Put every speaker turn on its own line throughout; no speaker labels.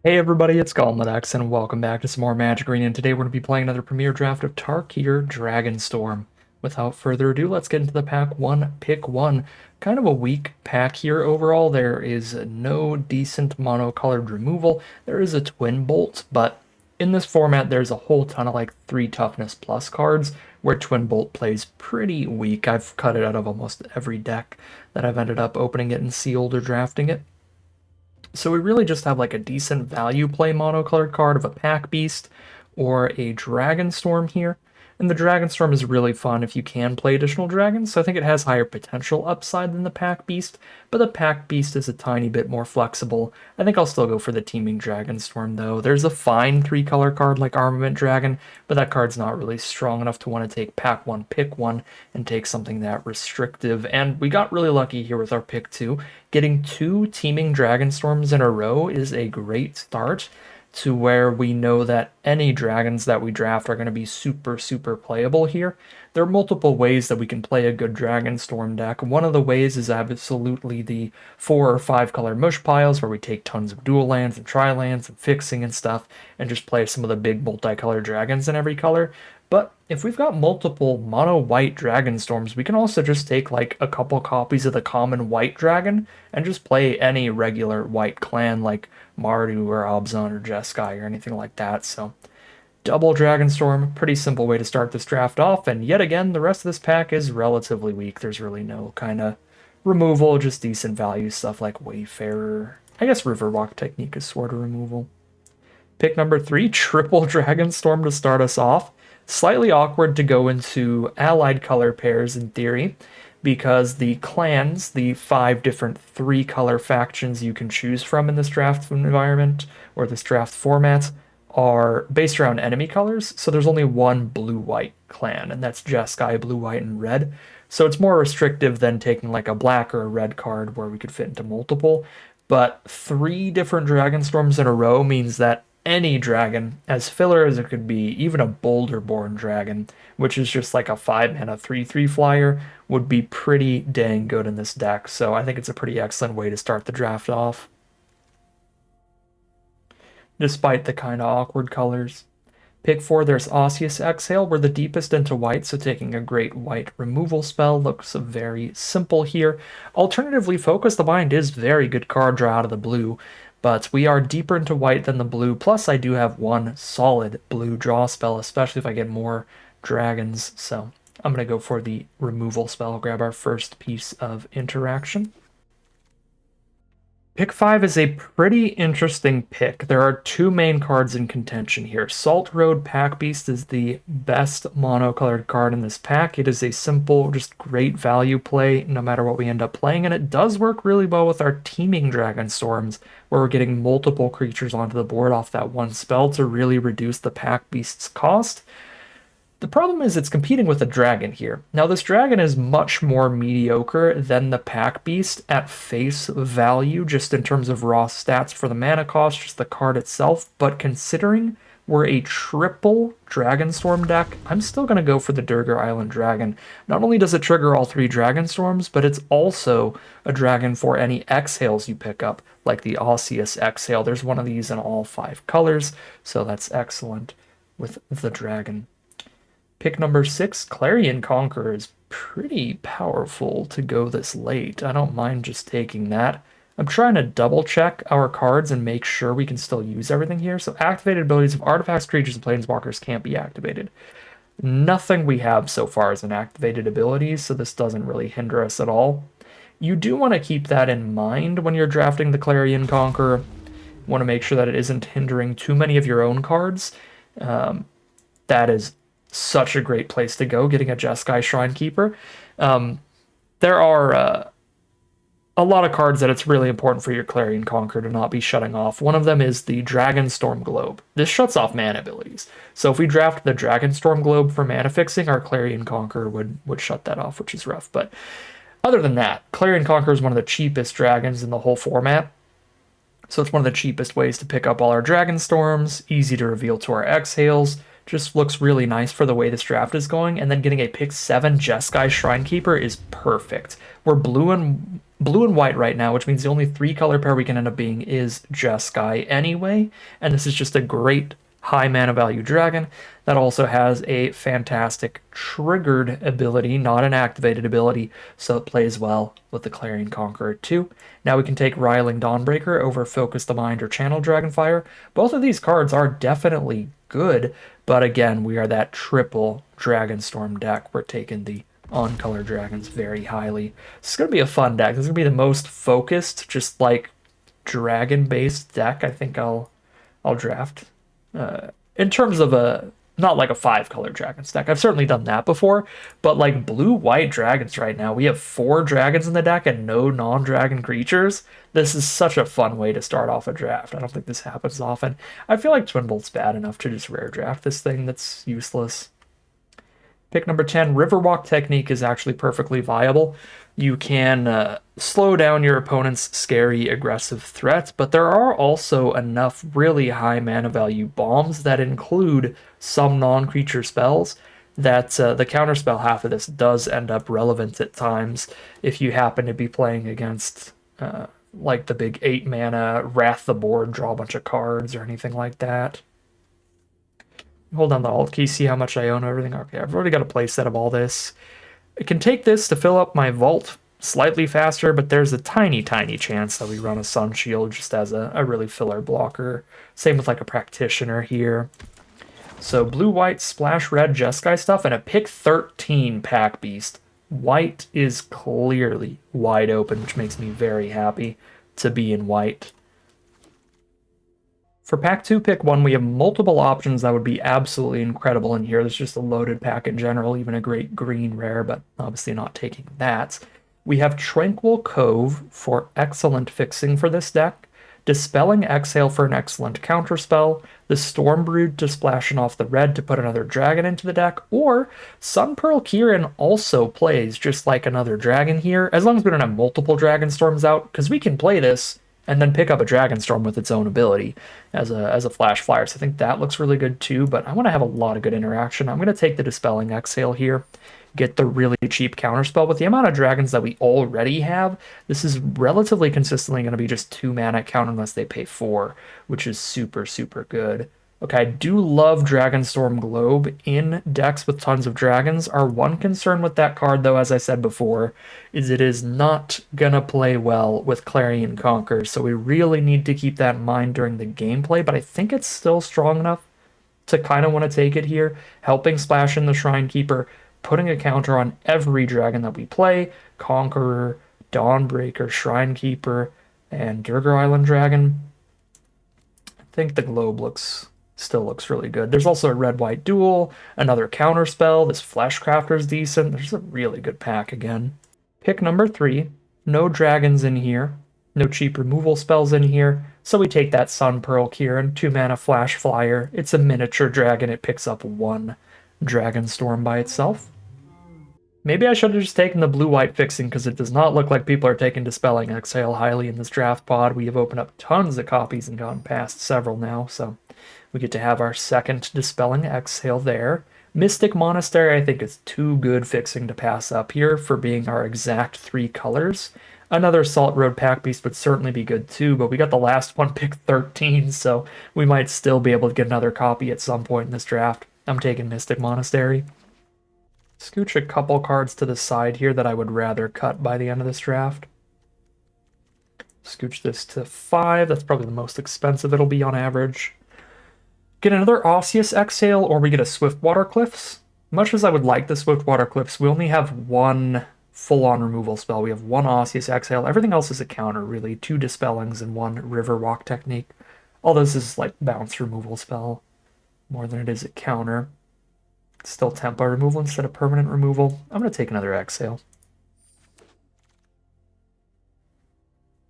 Hey everybody, it's Golmadex, and welcome back to some more Magic Arena, and today we're going to be playing another premiere draft of Tarkir Dragonstorm. Without further ado, let's get into the pack one, pick one. Kind of a weak pack here overall. There is no decent mono-colored removal. There is a Twin Bolt, but in this format there's a whole ton of like 3 toughness plus cards where Twin Bolt plays pretty weak. I've cut it out of almost every deck that I've ended up opening it and sealed or drafting it. So we really just have like a decent value play monocolored card of a Pack Beast or a Dragonstorm here. And the Dragonstorm is really fun if you can play additional dragons, so I think it has higher potential upside than the Pack Beast, but the Pack Beast is a tiny bit more flexible. I think I'll still go for the Teeming Dragonstorm though. There's a fine 3-color card like Armament Dragon, but that card's not really strong enough to want to take Pack 1, Pick 1, and take something that restrictive. And we got really lucky here with our Pick 2. Getting 2 Teeming Dragonstorms in a row is a great start to where we know that any dragons that we draft are going to be super playable here. There are multiple ways that we can play a good Dragonstorm deck. One of the ways is absolutely the 4 or 5 color mush piles where we take tons of dual lands and tri lands and fixing and stuff and just play some of the big multicolored dragons in every color. But if we've got multiple mono white Dragonstorms, we can also just take like a couple copies of the common white dragon and just play any regular white clan like Mardu or Abzan or Jeskai or anything like that. So double Dragonstorm, pretty simple way to start this draft off. And yet again, the rest of this pack is relatively weak. There's really no kind of removal, just decent value stuff like Wayfarer. I guess Riverwalk Technique is sort of removal. Pick number 3, triple Dragonstorm to start us off. Slightly awkward to go into allied color pairs in theory, because the clans, the 5 different 3-color factions you can choose from in this draft environment, or this draft format, are based around enemy colors. So there's only one blue-white clan, and that's Jeskai, blue, white, and red. So it's more restrictive than taking like a black or a red card where we could fit into multiple. But 3 different Dragonstorms in a row means that any dragon, as filler as it could be, even a Boulderborn dragon, which is just like a 5-mana 3/3 flyer, would be pretty dang good in this deck. So I think it's a pretty excellent way to start the draft off, despite the kind of awkward colors. Pick 4, there's Osseous Exhale. We're the deepest into white, so taking a great white removal spell looks very simple here. Alternatively, Focus the Mind is very good card draw out of the blue, but we are deeper into white than the blue. Plus, I do have one solid blue draw spell, especially if I get more dragons. So I'm going to go for the removal spell, grab our first piece of interaction. Pick 5 is a pretty interesting pick. There are 2 main cards in contention here. Salt Road Pack Beast is the best monocolored card in this pack. It is a simple, just great value play no matter what we end up playing, and it does work really well with our Teeming Dragonstorms, where we're getting multiple creatures onto the board off that one spell to really reduce the Pack Beast's cost. The problem is it's competing with a dragon here. Now, this dragon is much more mediocre than the Pack Beast at face value, just in terms of raw stats for the mana cost, just the card itself. But considering we're a triple Dragonstorm deck, I'm still going to go for the Durgar Island Dragon. Not only does it trigger all 3 Dragonstorms, but it's also a dragon for any exhales you pick up, like the Osseous Exhale. There's one of these in all 5 colors, so that's excellent with the dragon. Pick number 6, Clarion Conqueror, is pretty powerful to go this late. I don't mind just taking that. I'm trying to double check our cards and make sure we can still use everything here. So activated abilities of artifacts, creatures, and planeswalkers can't be activated. Nothing we have so far is an activated ability, so this doesn't really hinder us at all. You do want to keep that in mind when you're drafting the Clarion Conqueror. You want to make sure that it isn't hindering too many of your own cards. That is such a great place to go, getting a Jeskai Shrinekeeper. There are a lot of cards that it's really important for your Clarion Conqueror to not be shutting off. One of them is the Dragonstorm Globe. This shuts off mana abilities. So if we draft the Dragonstorm Globe for mana fixing, our Clarion Conqueror would shut that off, which is rough. But other than that, Clarion Conqueror is one of the cheapest dragons in the whole format. So it's one of the cheapest ways to pick up all our Dragonstorms, easy to reveal to our exhales. Just looks really nice for the way this draft is going, and then getting a pick 7 Jeskai Shrinekeeper is perfect. We're blue and blue and white right now, which means the only 3-color pair we can end up being is Jeskai anyway. And this is just a great high mana value dragon that also has a fantastic triggered ability, not an activated ability, so it plays well with the Clarion Conqueror too. Now we can take Riling Dawnbreaker over Focus the Mind or Channel Dragonfire. Both of these cards are definitely good, but again, we are that triple Dragonstorm deck. We're taking the on-color dragons very highly. This is going to be a fun deck. This is going to be the most focused, just like dragon-based deck I think I'll draft. In terms of not like a 5-color dragons deck. I've certainly done that before, but like blue-white dragons right now, we have 4 dragons in the deck and no non-dragon creatures. This is such a fun way to start off a draft. I don't think this happens often. I feel like Twin Bolt's bad enough to just rare draft this thing that's useless. Pick number 10, Riverwalk Technique is actually perfectly viable. You can slow down your opponent's scary, aggressive threats, but there are also enough really high mana value bombs that include some non-creature spells that the counterspell half of this does end up relevant at times if you happen to be playing against like the big 8 mana Wrath the Board, draw a bunch of cards or anything like that. Hold down the Alt key, see how much I own everything. Okay, I've already got a playset of all this. I can take this to fill up my vault slightly faster, but there's a tiny, tiny chance that we run a Sun Shield just as a really filler blocker. Same with like a Practitioner here. So blue, white, splash red, Jeskai stuff, and a pick 13 Pack Beast. White is clearly wide open, which makes me very happy to be in white. For pack 2, pick 1, we have multiple options that would be absolutely incredible in here. There's just a loaded pack in general, even a great green rare, but obviously not taking that. We have Tranquil Cove for excellent fixing for this deck, Dispelling Exhale for an excellent counterspell, the Stormbrood to splash off the red to put another dragon into the deck, or Sunpearl Kirin also plays just like another dragon here, as long as we don't have multiple Dragonstorms out, because we can play this and then pick up a Dragonstorm with its own ability as a flash flyer. So I think that looks really good too, but I want to have a lot of good interaction. I'm going to take the Dispelling Exhale here, get the really cheap counterspell. With the amount of dragons that we already have, this is relatively consistently going to be just 2 mana counter unless they pay 4, which is super, super good. Okay, I do love Dragonstorm Globe in decks with tons of dragons. Our one concern with that card, though, as I said before, is it is not gonna play well with Clarion Conqueror, so we really need to keep that in mind during the gameplay, but I think it's still strong enough to kind of want to take it here, helping splash in the Shrine Keeper, putting a counter on every dragon that we play, Conqueror, Dawnbreaker, Shrine Keeper, and Durgar Island Dragon. I think the Globe still looks really good. There's also a red-white duel, another counter spell. This Fleshcrafter is decent. There's a really good pack again. Pick number 3. No dragons in here. No cheap removal spells in here. So we take that Sunpearl Kirin, 2 mana flash flyer. It's a miniature dragon. It picks up 1 Dragonstorm by itself. Maybe I should have just taken the blue-white fixing because it does not look like people are taking Dispelling Exhale highly in this draft pod. We have opened up tons of copies and gone past several now, so we get to have our second Dispelling Exhale there. Mystic Monastery, I think, is too good fixing to pass up here for being our exact 3 colors. Another Salt Road Pack Beast would certainly be good too, but we got the last one, pick 13, so we might still be able to get another copy at some point in this draft. I'm taking Mystic Monastery. Scooch a couple cards to the side here that I would rather cut by the end of this draft. Scooch this to 5. That's probably the most expensive it'll be on average. Get another Osseous Exhale, or we get a Swiftwater Cliffs. Much as I would like the Swiftwater Cliffs, we only have 1 full-on removal spell. We have 1 Osseous Exhale. Everything else is a counter, really. 2 Dispellings and 1 Riverwalk Technique. All this is like bounce removal spell more than it is a counter. It's still tempo removal instead of permanent removal. I'm going to take another Exhale.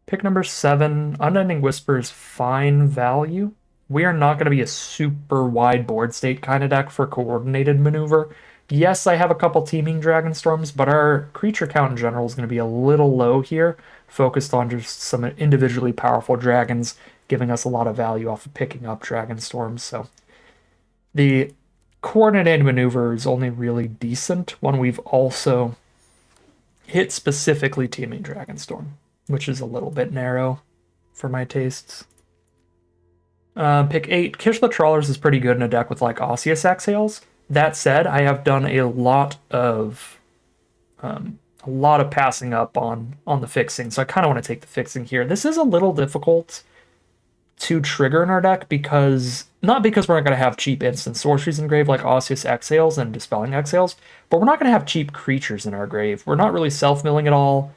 Pick number 7. Unending Whisper is fine value. We are not going to be a super wide board state kind of deck for coordinated maneuver. Yes, I have a couple teaming Dragonstorms, but our creature count in general is going to be a little low here, focused on just some individually powerful dragons, giving us a lot of value off of picking up Dragonstorms. So the coordinated maneuver is only really decent when we've also hit specifically Teaming Dragonstorm, which is a little bit narrow for my tastes. Pick 8. Kish the Trawlers is pretty good in a deck with like Osseous Exhales. That said, I have done a lot of passing up on the fixing, so I kind of want to take the fixing here. This is a little difficult to trigger in our deck because not because we're not going to have cheap instant sorceries in grave like Osseous Exhales and Dispelling Exhales, but we're not going to have cheap creatures in our grave. We're not really self-milling at all.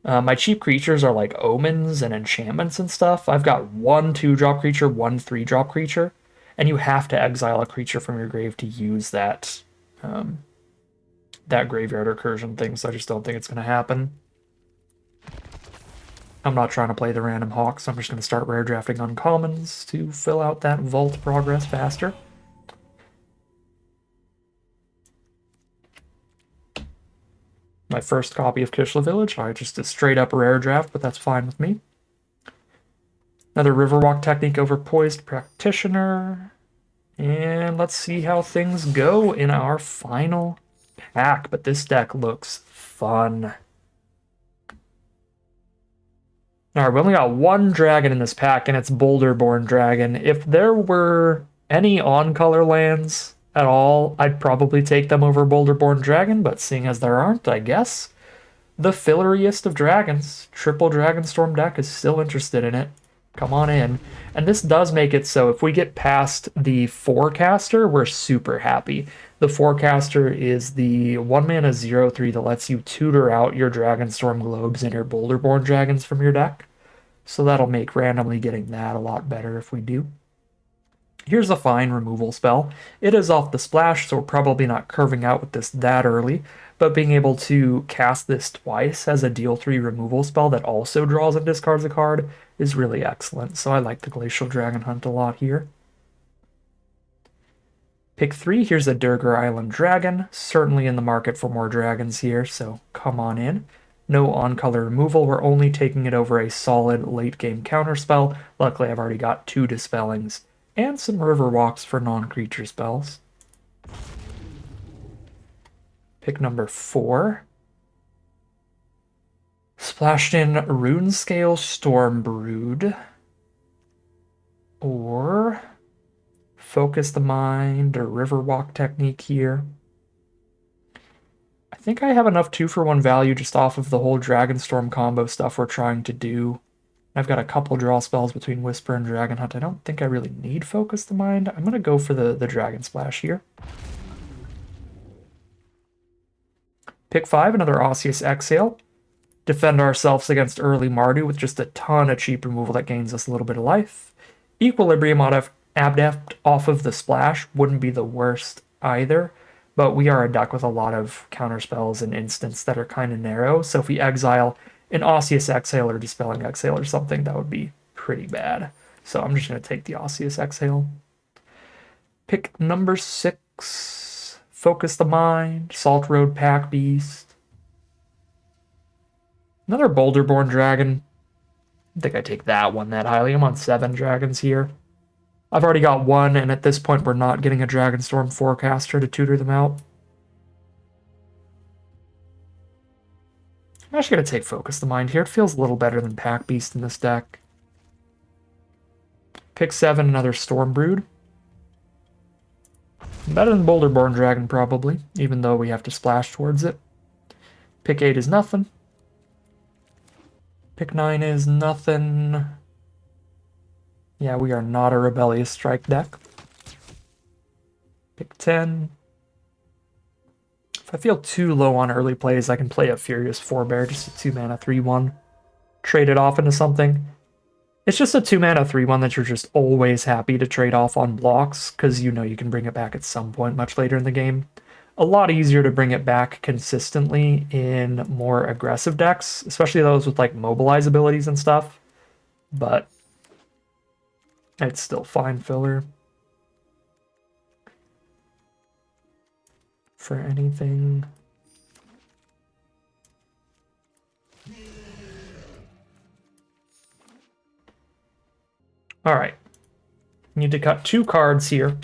My cheap creatures are like omens and enchantments and stuff. I've got 1 2-drop creature, 1 3-drop creature, and you have to exile a creature from your grave to use that that graveyard recursion thing, so I just don't think it's going to happen. I'm not trying to play the random hawk, so I'm just going to start rare drafting uncommons to fill out that vault progress faster. My first copy of Kishla Village, just a straight up rare draft, but that's fine with me. Another Riverwalk Technique over Poised Practitioner. And let's see how things go in our final pack, but this deck looks fun. Alright, we only got 1 dragon in this pack, and it's Boulderborn Dragon. If there were any on-color lands at all, I'd probably take them over Boulderborn Dragon, but seeing as there aren't, I guess the filleriest of dragons, Triple Dragonstorm deck, is still interested in it. Come on in. And this does make it so if we get past the Forecaster, we're super happy. The Forecaster is the 1-mana 0/3 that lets you tutor out your Dragonstorm Globes and your Boulderborn Dragons from your deck. So that'll make randomly getting that a lot better if we do. Here's a fine removal spell. It is off the splash, so we're probably not curving out with this that early, but being able to cast this twice as a deal 3 removal spell that also draws and discards a card is really excellent, so I like the Glacial Dragon Hunt a lot here. Pick 3, here's a Durgar Island Dragon, certainly in the market for more dragons here, so come on in. No on-color removal, we're only taking it over a solid late-game counterspell. Luckily, I've already got 2 Dispellings and some Riverwalks for non-creature spells. Pick number 4. Splashed in Runescale Stormbrood. Or Focus the Mind or Riverwalk Technique here. I think I have enough 2-for-1 value just off of the whole Dragonstorm combo stuff we're trying to do. I've got a couple draw spells between Whisper and Dragon Hunt. I don't think I really need Focus the Mind. I'm going to go for the Dragon Splash here. Pick 5, another Osseous Exhale. Defend ourselves against early Mardu with just a ton of cheap removal that gains us a little bit of life. Equilibrium Adept off of the splash wouldn't be the worst either, but we are a deck with a lot of counterspells and instants that are kind of narrow, so if we exile an Osseous Exhale or Dispelling Exhale or something, that would be pretty bad. So I'm just going to take the Osseous Exhale. Pick number 6, Focus the Mind, Salt Road Pack Beast. Another Boulderborn Dragon. I think I take that one that highly. I'm on 7 dragons here. I've already got 1, and at this point we're not getting a Dragonstorm Forecaster to tutor them out. I'm actually going to take Focus the Mind here. It feels a little better than Pack Beast in this deck. Pick 7, another Stormbrood. Better than Boulderborn Dragon, probably, even though we have to splash towards it. Pick 8 is nothing. Pick 9 is nothing. Yeah, we are not a Rebellious Strike deck. Pick 10. If I feel too low on early plays, I can play a Furious Forebear, just a 2-mana 3/1. Trade it off into something. It's just a 2-mana 3/1 that you're just always happy to trade off on blocks, because you know you can bring it back at some point much later in the game. A lot easier to bring it back consistently in more aggressive decks, especially those with like mobilize abilities and stuff. But it's still fine filler for anything. All right, need to cut 2 cards here.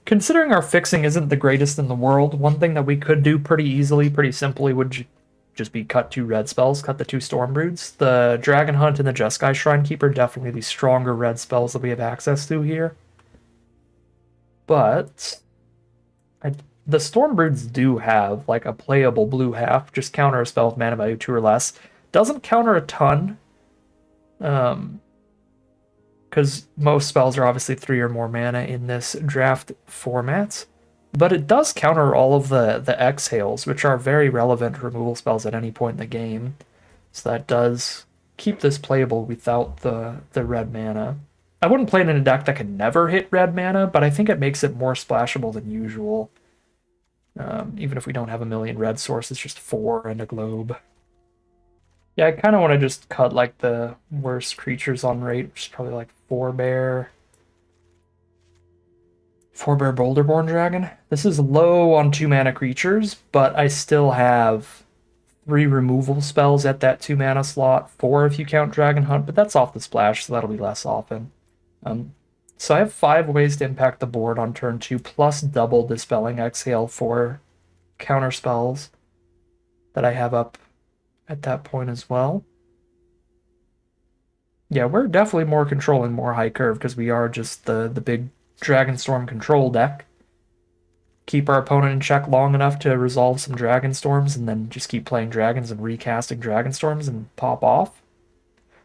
Considering our fixing isn't the greatest in the world, one thing that we could do pretty easily, pretty simply, would just be cut 2 red spells, cut the 2 Storm Broods. The Dragon Hunt and the Jeskai Shrinekeeper are definitely the stronger red spells that we have access to here. But the Storm Broods do have like a playable blue half, just counter a spell with mana value 2 or less. Doesn't counter a ton, because most spells are obviously 3 or more mana in this draft format. But it does counter all of the exhales, which are very relevant removal spells at any point in the game. So that does keep this playable without the red mana. I wouldn't play it in a deck that can never hit red mana, but I think it makes it more splashable than usual. Even if we don't have a million red sources, just 4 and a globe. Yeah, I kind of want to just cut like the worst creatures on rate, which is probably like 4-bear. 4-bear Boulderborn Dragon. This is low on 2 mana creatures, but I still have 3 removal spells at that 2 mana slot, 4 if you count Dragon Hunt, but that's off the splash, so that'll be less often. So I have 5 ways to impact the board on turn 2, plus double Dispelling Exhale for counter spells that I have up at that point as well. Yeah, we're definitely more controlling, more high curve, because we are just the big Dragonstorm control deck. Keep our opponent in check long enough to resolve some Dragonstorms, and then just keep playing dragons and recasting Dragonstorms and pop off.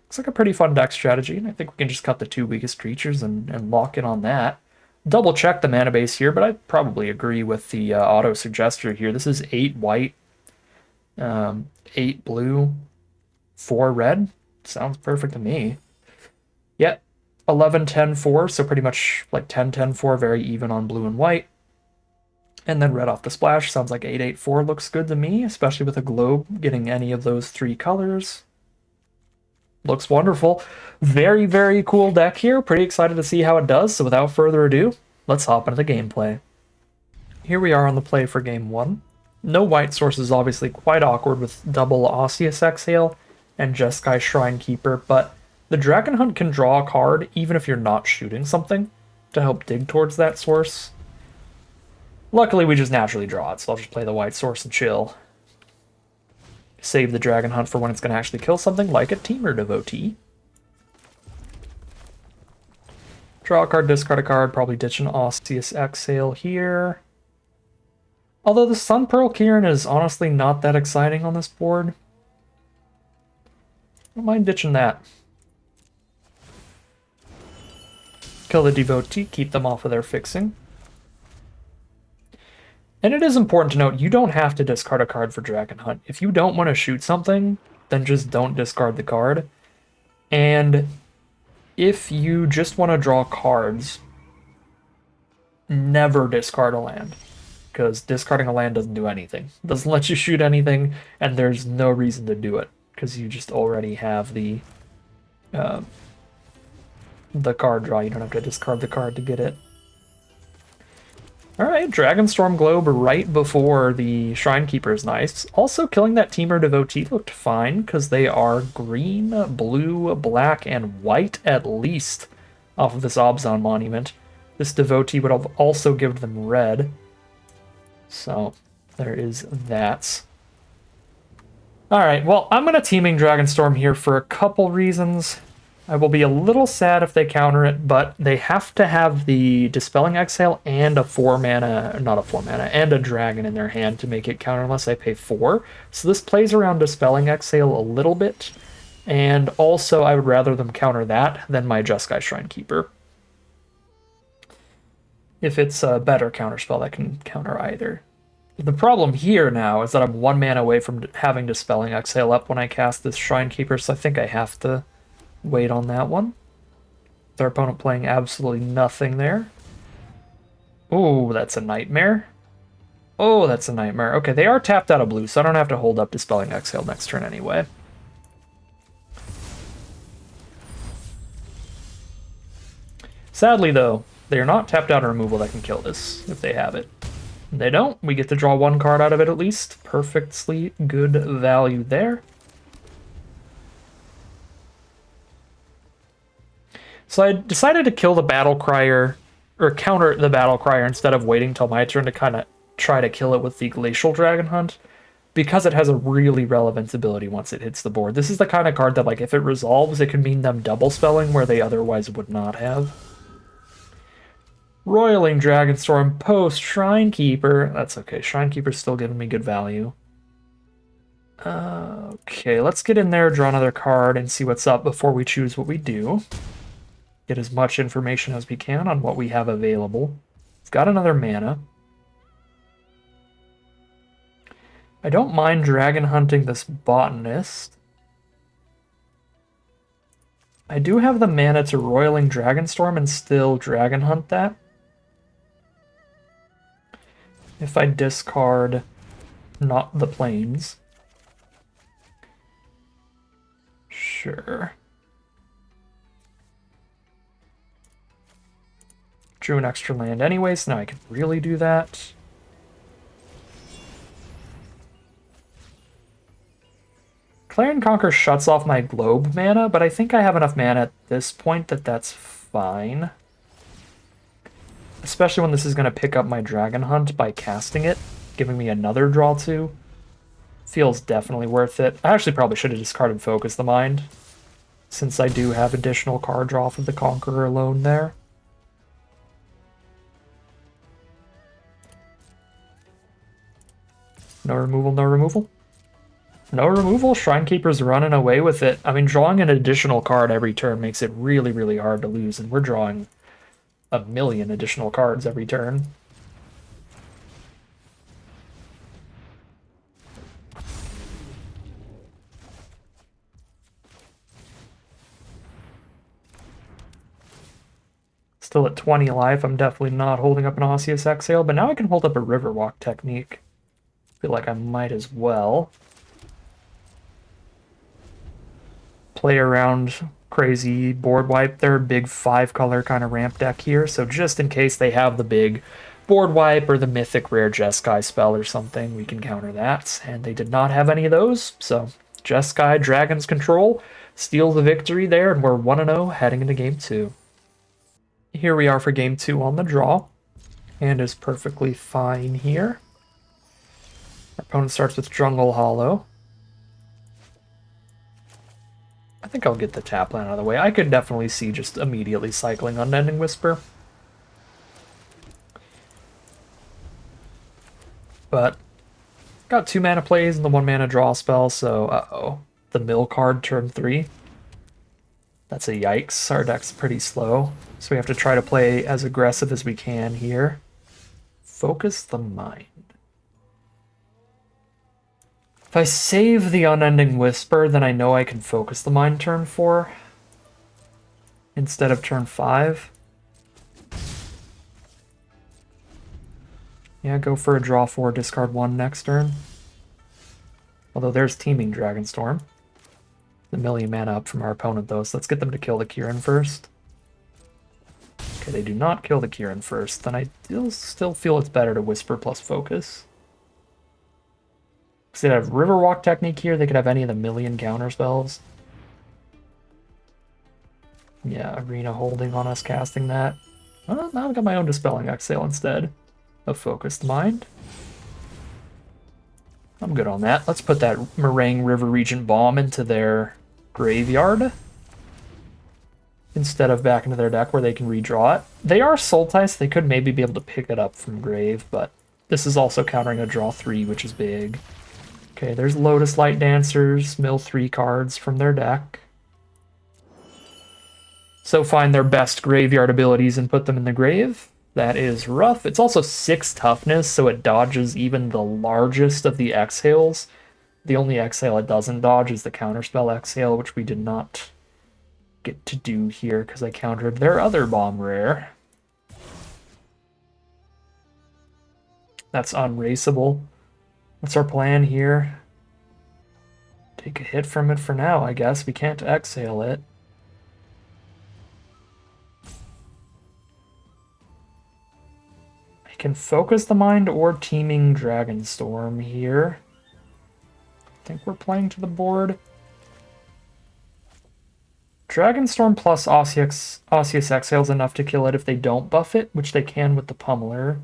Looks like a pretty fun deck strategy, and I think we can just cut the 2 weakest creatures and lock in on that. Double check the mana base here, but I'd probably agree with the auto suggester here. This is 8 white, 8 blue, 4 red. Sounds perfect to me. Yep, 11, 10, 4, so pretty much like 10, 10, 4, very even on blue and white. And then red off the splash, sounds like 8, 8, 4 looks good to me, especially with a globe getting any of those 3 colors. Looks wonderful. Very, very cool deck here. Pretty excited to see how it does. So without further ado, let's hop into the gameplay. Here we are on the play for game 1. No white source is obviously quite awkward with double Osseous Exhale and Jeskai Shrinekeeper, but the Dragon Hunt can draw a card even if you're not shooting something to help dig towards that source. Luckily, we just naturally draw it, so I'll just play the white source and chill. Save the Dragon Hunt for when it's going to actually kill something, like a Teamer Devotee. Draw a card, discard a card, probably ditch an Osseous Exhale here. Although the Sun Pearl Kieran is honestly not that exciting on this board. I don't mind ditching that. Kill the Devotee, keep them off of their fixing. And it is important to note, you don't have to discard a card for Dragon Hunt. If you don't want to shoot something, then just don't discard the card. And if you just want to draw cards, never discard a land. Because discarding a land doesn't do anything. It doesn't let you shoot anything, and there's no reason to do it. Because you just already have the card draw. You don't have to discard the card to get it. Alright, Dragonstorm Globe right before the Shrinekeeper is nice. Also, killing that Teamer Devotee looked fine, because they are green, blue, black, and white at least off of this Obzon Monument. This Devotee would have also given them red. So, there is that. Alright, well, I'm going to Teaming Dragonstorm here for a couple reasons. I will be a little sad if they counter it, but they have to have the Dispelling Exhale and a 4-mana, not a 4-mana, and a dragon in their hand to make it counter unless I pay 4. So this plays around Dispelling Exhale a little bit, and also I would rather them counter that than my Jeskai Shrinekeeper. If it's a better counterspell that can counter either. The problem here now is that I'm 1 mana away from having Dispelling Exhale up when I cast this Shrinekeeper, so I think I have to wait on that one. Their opponent playing absolutely nothing there. Oh, that's a nightmare. Oh, that's a nightmare. Okay, they are tapped out of blue, so I don't have to hold up Dispelling Exhale next turn anyway. Sadly, though, they are not tapped out of removal that can kill this, if they have it. They don't. We get to draw 1 card out of it at least. Perfectly good value there. So I decided to kill the Battle Crier or counter the Battle Crier instead of waiting till my turn to kind of try to kill it with the Glacial Dragon Hunt, because it has a really relevant ability once it hits the board. This is the kind of card that, like, if it resolves, it can mean them double spelling where they otherwise would not have. Roiling Dragonstorm post Shrine Keeper. That's okay. Shrine Keeper's still giving me good value. Okay, let's get in there, draw another card, and see what's up before we choose what we do. Get as much information as we can on what we have available. It's got another mana. I don't mind dragon hunting this Botanist. I do have the mana to Roiling Dragonstorm and still dragon hunt that. If I discard not the plains. Sure. Drew an extra land anyway, so now I can really do that. Clarion Conquer shuts off my globe mana, but I think I have enough mana at this point that that's fine. Especially when this is going to pick up my Dragon Hunt by casting it, giving me another draw 2. Feels definitely worth it. I actually probably should have discarded Focus the Mind, since I do have additional card draw for the Conqueror alone there. No removal, no removal. No removal, Shrinekeeper's running away with it. I mean, drawing an additional card every turn makes it really, really hard to lose, and we're drawing a million additional cards every turn. Still at 20 life, I'm definitely not holding up an Osseous Exhale, but now I can hold up a Riverwalk Technique. Feel like I might as well. Play around crazy board wipe. They're a big 5-color kind of ramp deck here, so just in case they have the big board wipe or the mythic rare Jeskai spell or something, we can counter that. And they did not have any of those, so Jeskai, Dragon's Control, steal the victory there, and we're 1-0 heading into game 2. Here we are for game 2 on the draw. Hand is perfectly fine here. Our opponent starts with Jungle Hollow. I think I'll get the tap land out of the way. I could definitely see just immediately cycling Unending Whisper. But got 2 mana plays and the 1 mana draw spell, so the mill card turn 3. That's a yikes. Our deck's pretty slow, so we have to try to play as aggressive as we can here. Focus the Mind. If I save the Unending Whisper, then I know I can Focus the Mind turn 4 instead of turn 5. Yeah, go for a draw 4, discard 1 next turn. Although there's Teeming Dragonstorm. The million mana up from our opponent though, so let's get them to kill the Kieran first. Okay, they do not kill the Kieran first, then I still feel it's better to Whisper plus Focus. Because they have Riverwalk Technique here, they could have any of the million counter spells. Yeah, Arena holding on us casting that. Well, now I've got my own Dispelling Exhale instead of Focused Mind. I'm good on that. Let's put that Meringue River Regent Bomb into their graveyard instead of back into their deck where they can redraw it. They are Sultai, so they could maybe be able to pick it up from grave, but this is also countering a draw 3, which is big. Okay, there's Lotus Light Dancers, mill 3 cards from their deck. So find their best graveyard abilities and put them in the grave. That is rough. It's also 6 toughness, so it dodges even the largest of the exhales. The only exhale it doesn't dodge is the counterspell exhale, which we did not get to do here because I countered their other bomb rare. That's unraceable. What's our plan here? Take a hit from it for now, I guess. We can't exhale it. I can Focus the Mind or Teeming Dragonstorm here. I think we're playing to the board. Dragonstorm plus Osseous Exhale is enough to kill it if they don't buff it, which they can with the Pummeler.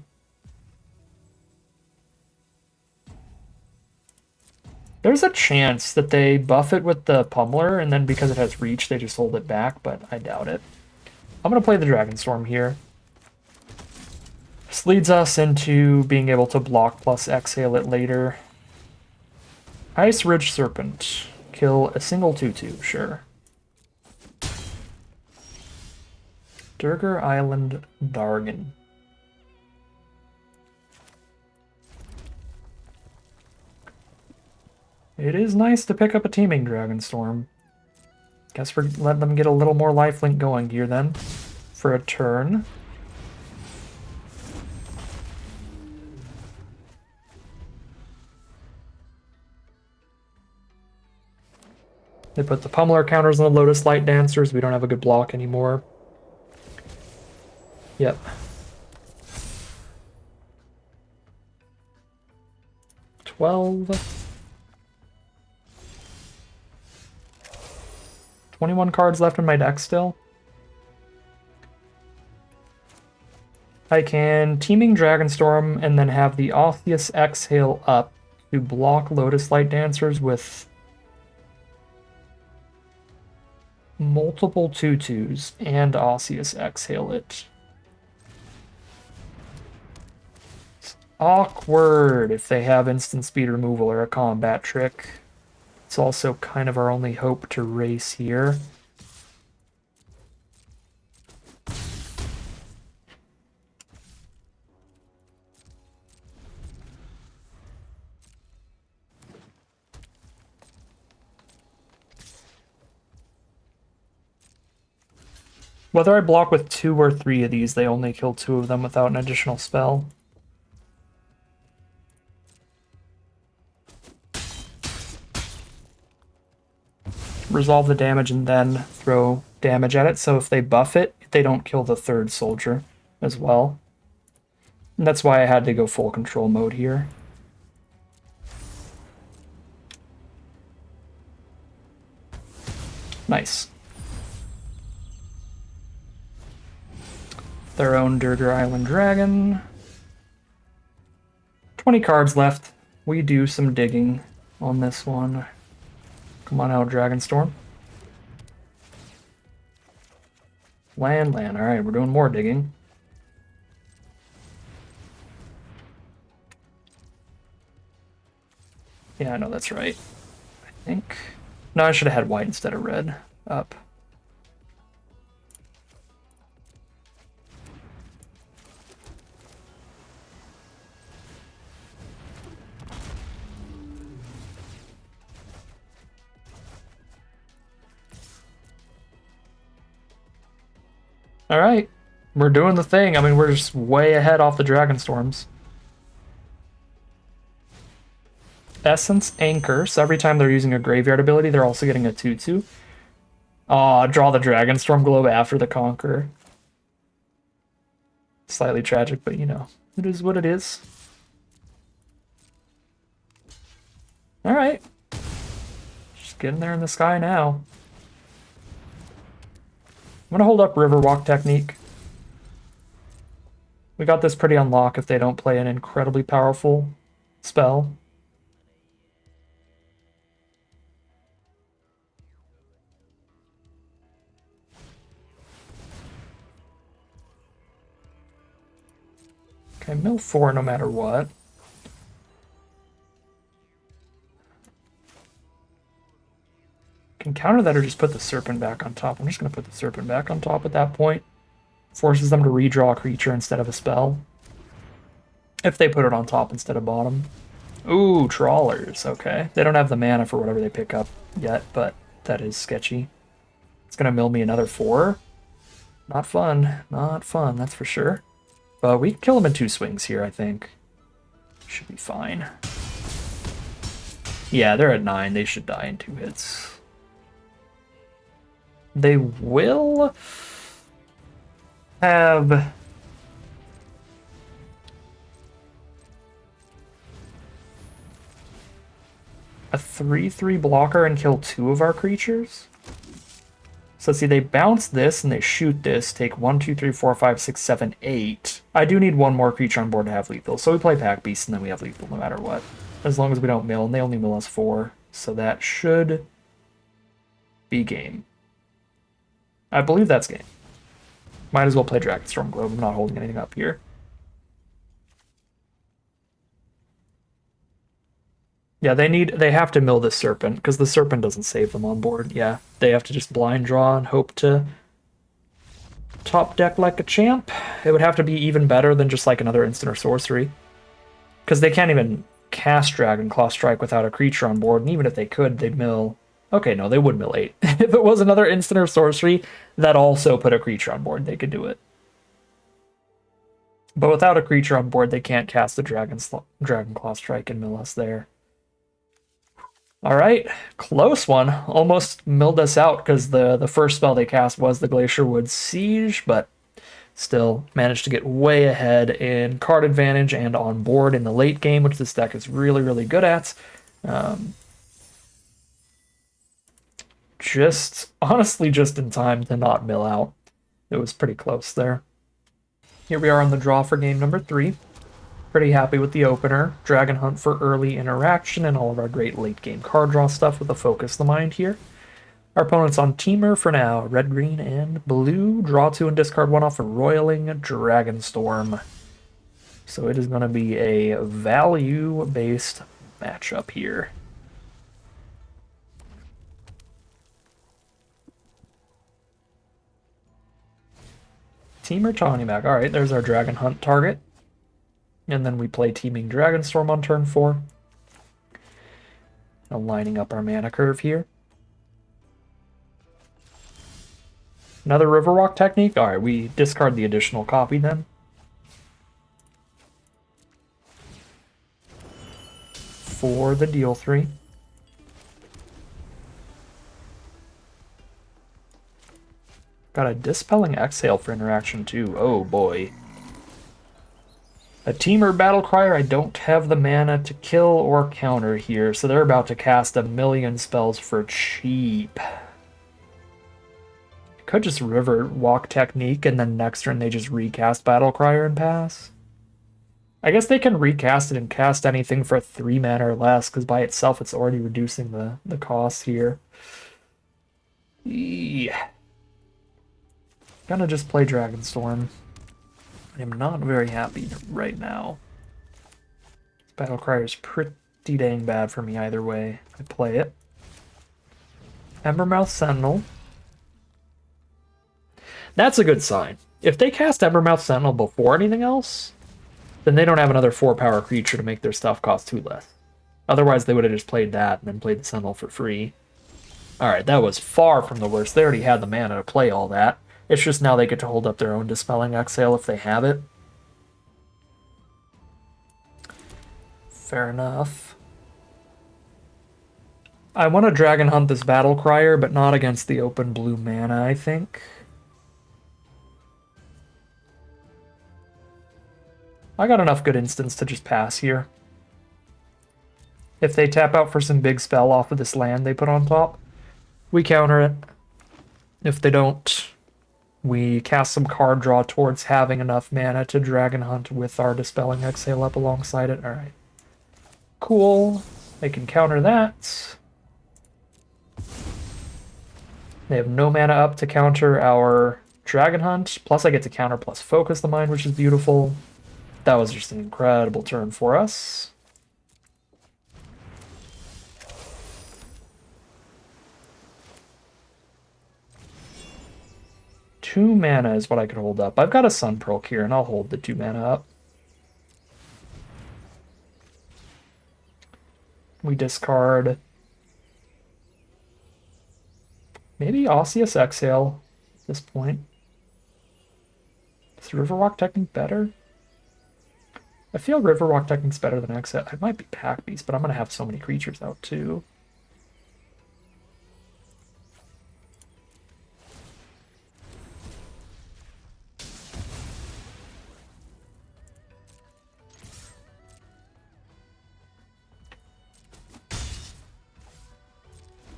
There's a chance that they buff it with the Pummeler, and then because it has reach, they just hold it back, but I doubt it. I'm going to play the Dragonstorm here. This leads us into being able to block plus exhale it later. Ice Ridge Serpent. Kill a single 2/2, sure. Durgar Island Dargan. It is nice to pick up a teaming Dragonstorm. Guess we're letting them get a little more lifelink going here then for a turn. They put the Pummeler counters on the Lotus Light Dancers. We don't have a good block anymore. Yep. $12. 21 cards left in my deck still. I can Teeming Dragonstorm and then have the Osseous Exhale up to block Lotus Light Dancers with multiple 2/2s and Osseous Exhale it. It's awkward if they have instant speed removal or a combat trick. It's also kind of our only hope to race here. Whether I block with 2 or 3 of these, they only kill 2 of them without an additional spell. Resolve the damage and then throw damage at it, so if they buff it, they don't kill the 3rd soldier as well. And that's why I had to go full control mode here. Nice. Their own Durgar Island Dragon. 20 cards left. We do some digging on this one. Come on out, Dragonstorm. Land. Alright, we're doing more digging. Yeah, I know that's right. I think. No, I should have had white instead of red up. Alright, we're doing the thing. I mean, we're just way ahead off the Dragonstorms. Essence Anchor, so every time they're using a graveyard ability, they're also getting a 2/2. Aw, draw the Dragonstorm Globe after the Conqueror. Slightly tragic, but you know, it is what it is. Alright. Just getting there in the sky now. I'm gonna hold up Riverwalk Technique. We got this pretty on lock if they don't play an incredibly powerful spell. Okay, mill 4 no matter what. Can counter that or just put the Serpent back on top. I'm just going to put the Serpent back on top at that point. Forces them to redraw a creature instead of a spell. If they put it on top instead of bottom. Ooh, Trawlers. Okay. They don't have the mana for whatever they pick up yet, but that is sketchy. It's going to mill me another 4. Not fun. Not fun, that's for sure. But we can kill them in 2 swings here, I think. Should be fine. Yeah, they're at 9. They should die in 2 hits. They will have a 3/3 blocker and kill 2 of our creatures. So see, they bounce this and they shoot this, take 1, 2, 3, 4, 5, 6, 7, 8. I do need one more creature on board to have lethal. So we play Pack Beast and then we have lethal no matter what. As long as we don't mill, and they only mill us 4. So that should be game. I believe that's game. Might as well play Dragonstorm Globe. I'm not holding anything up here. Yeah, they have to mill this Serpent, because the Serpent doesn't save them on board. Yeah, they have to just blind draw and hope to top deck like a champ. It would have to be even better than just like another instant or sorcery. Because they can't even cast Dragonclaw Strike without a creature on board, and even if they could, they'd mill... Okay, no, they would mill 8. If it was another instant or sorcery that also put a creature on board, they could do it. But without a creature on board, they can't cast the Dragonclaw Strike and mill us there. All right, close one. Almost milled us out because the first spell they cast was the Glacier Woods Siege, but still managed to get way ahead in card advantage and on board in the late game, which this deck is really, really good at. Honestly, just in time to not mill out. It was pretty close there. Here we are on the draw for game number 3. Pretty happy with the opener. Dragon Hunt for early interaction and all of our great late game card draw stuff with a Focus the Mind here. Our opponent's on Teamer for now. Red, green, and blue. Draw 2 and discard 1 off a Roiling Dragonstorm. So it is going to be a value-based matchup here. Teamer Tawnyback. Alright, there's our Dragon Hunt target. And then we play Teeming Dragonstorm on turn 4. Now lining up our mana curve here. Another Riverwalk technique? Alright, we discard the additional copy then. For the deal 3. Got a Dispelling Exhale for interaction too. Oh boy. A Teamer Battlecryer, I don't have the mana to kill or counter here, so they're about to cast a million spells for cheap. Could just Riverwalk technique, and then next turn they just recast Battlecryer and pass. I guess they can recast it and cast anything for 3 mana or less, because by itself it's already reducing the cost here. Yeah. Gonna just play Dragonstorm. I'm not very happy right now. Battlecryer is pretty dang bad for me either way. I play it. Embermouth Sentinel. That's a good sign. If they cast Embermouth Sentinel before anything else, then they don't have another 4-power creature to make their stuff cost 2 less. Otherwise, they would have just played that and then played the Sentinel for free. Alright, that was far from the worst. They already had the mana to play all that. It's just now they get to hold up their own Dispelling Exhale if they have it. Fair enough. I want to Dragon Hunt this Battlecryer, but not against the open blue mana, I think. I got enough good instants to just pass here. If they tap out for some big spell off of this land they put on top, we counter it. If they don't, we cast some card draw towards having enough mana to Dragon Hunt with our Dispelling Exhale up alongside it. Alright. Cool. They can counter that. They have no mana up to counter our Dragon Hunt. Plus I get to counter plus Focus the Mind, which is beautiful. That was just an incredible turn for us. Two mana is what I could hold up. I've got a Sun Pearl here, and I'll hold the 2 mana up. We discard maybe Osseous Exhale at this point. Is Riverwalk Technique better? I feel Riverwalk Technique's better than Exhale. I might be Pack Beast, but I'm going to have so many creatures out too.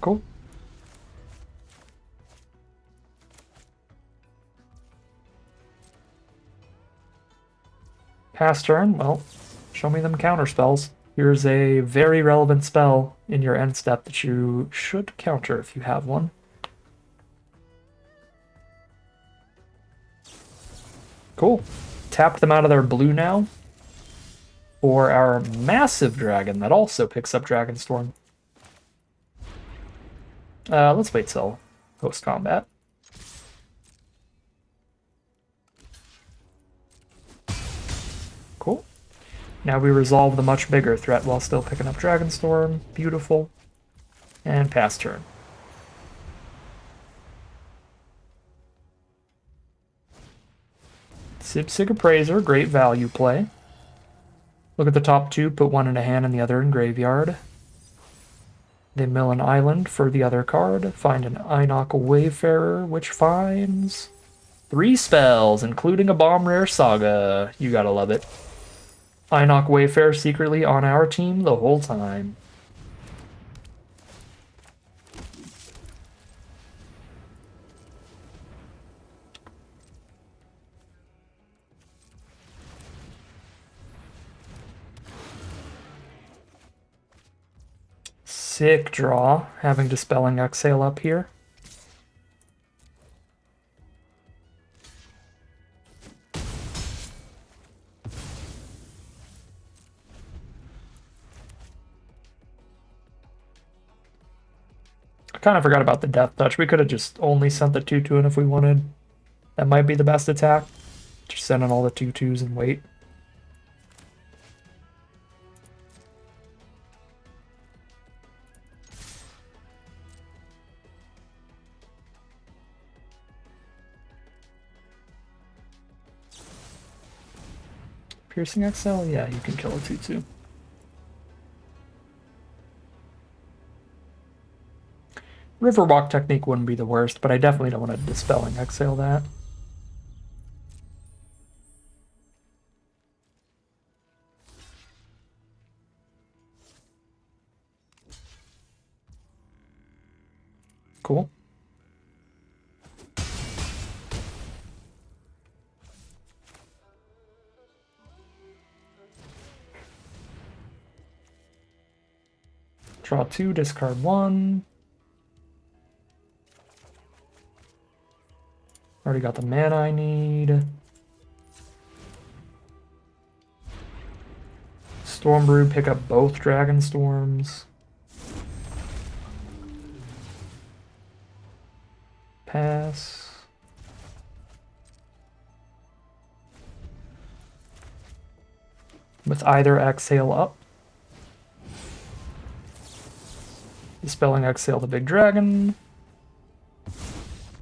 Cool. Pass turn, well, show me them counter spells. Here's a very relevant spell in your end step that you should counter if you have one. Cool. Tap them out of their blue now for our massive dragon that also picks up Dragonstorm. Let's wait till post-combat. Cool. Now we resolve the much bigger threat while still picking up Dragonstorm. Beautiful. And pass turn. Sipsig Appraiser, great value play. Look at the top two, put one in a hand and the other in graveyard. They mill an island for the other card. Find an Einok Wayfarer, which finds 3 spells, including a Bomb Rare Saga. You gotta love it. Einok Wayfarer secretly on our team the whole time. Sick draw, having Dispelling Exhale up here. I kind of forgot about the Death Touch. We could have just only sent the 2/2 in if we wanted. That might be the best attack. Just send in all the 2/2s and wait. Piercing Exhale? Yeah, you can kill a 2/2. Riverwalk technique wouldn't be the worst, but I definitely don't want to Dispelling Exhale that. Cool. Draw 2, discard 1. Already got the mana I need. Stormbrew, pick up both Dragonstorms. Pass. With either Exhale up. Dispelling Exhale the big dragon.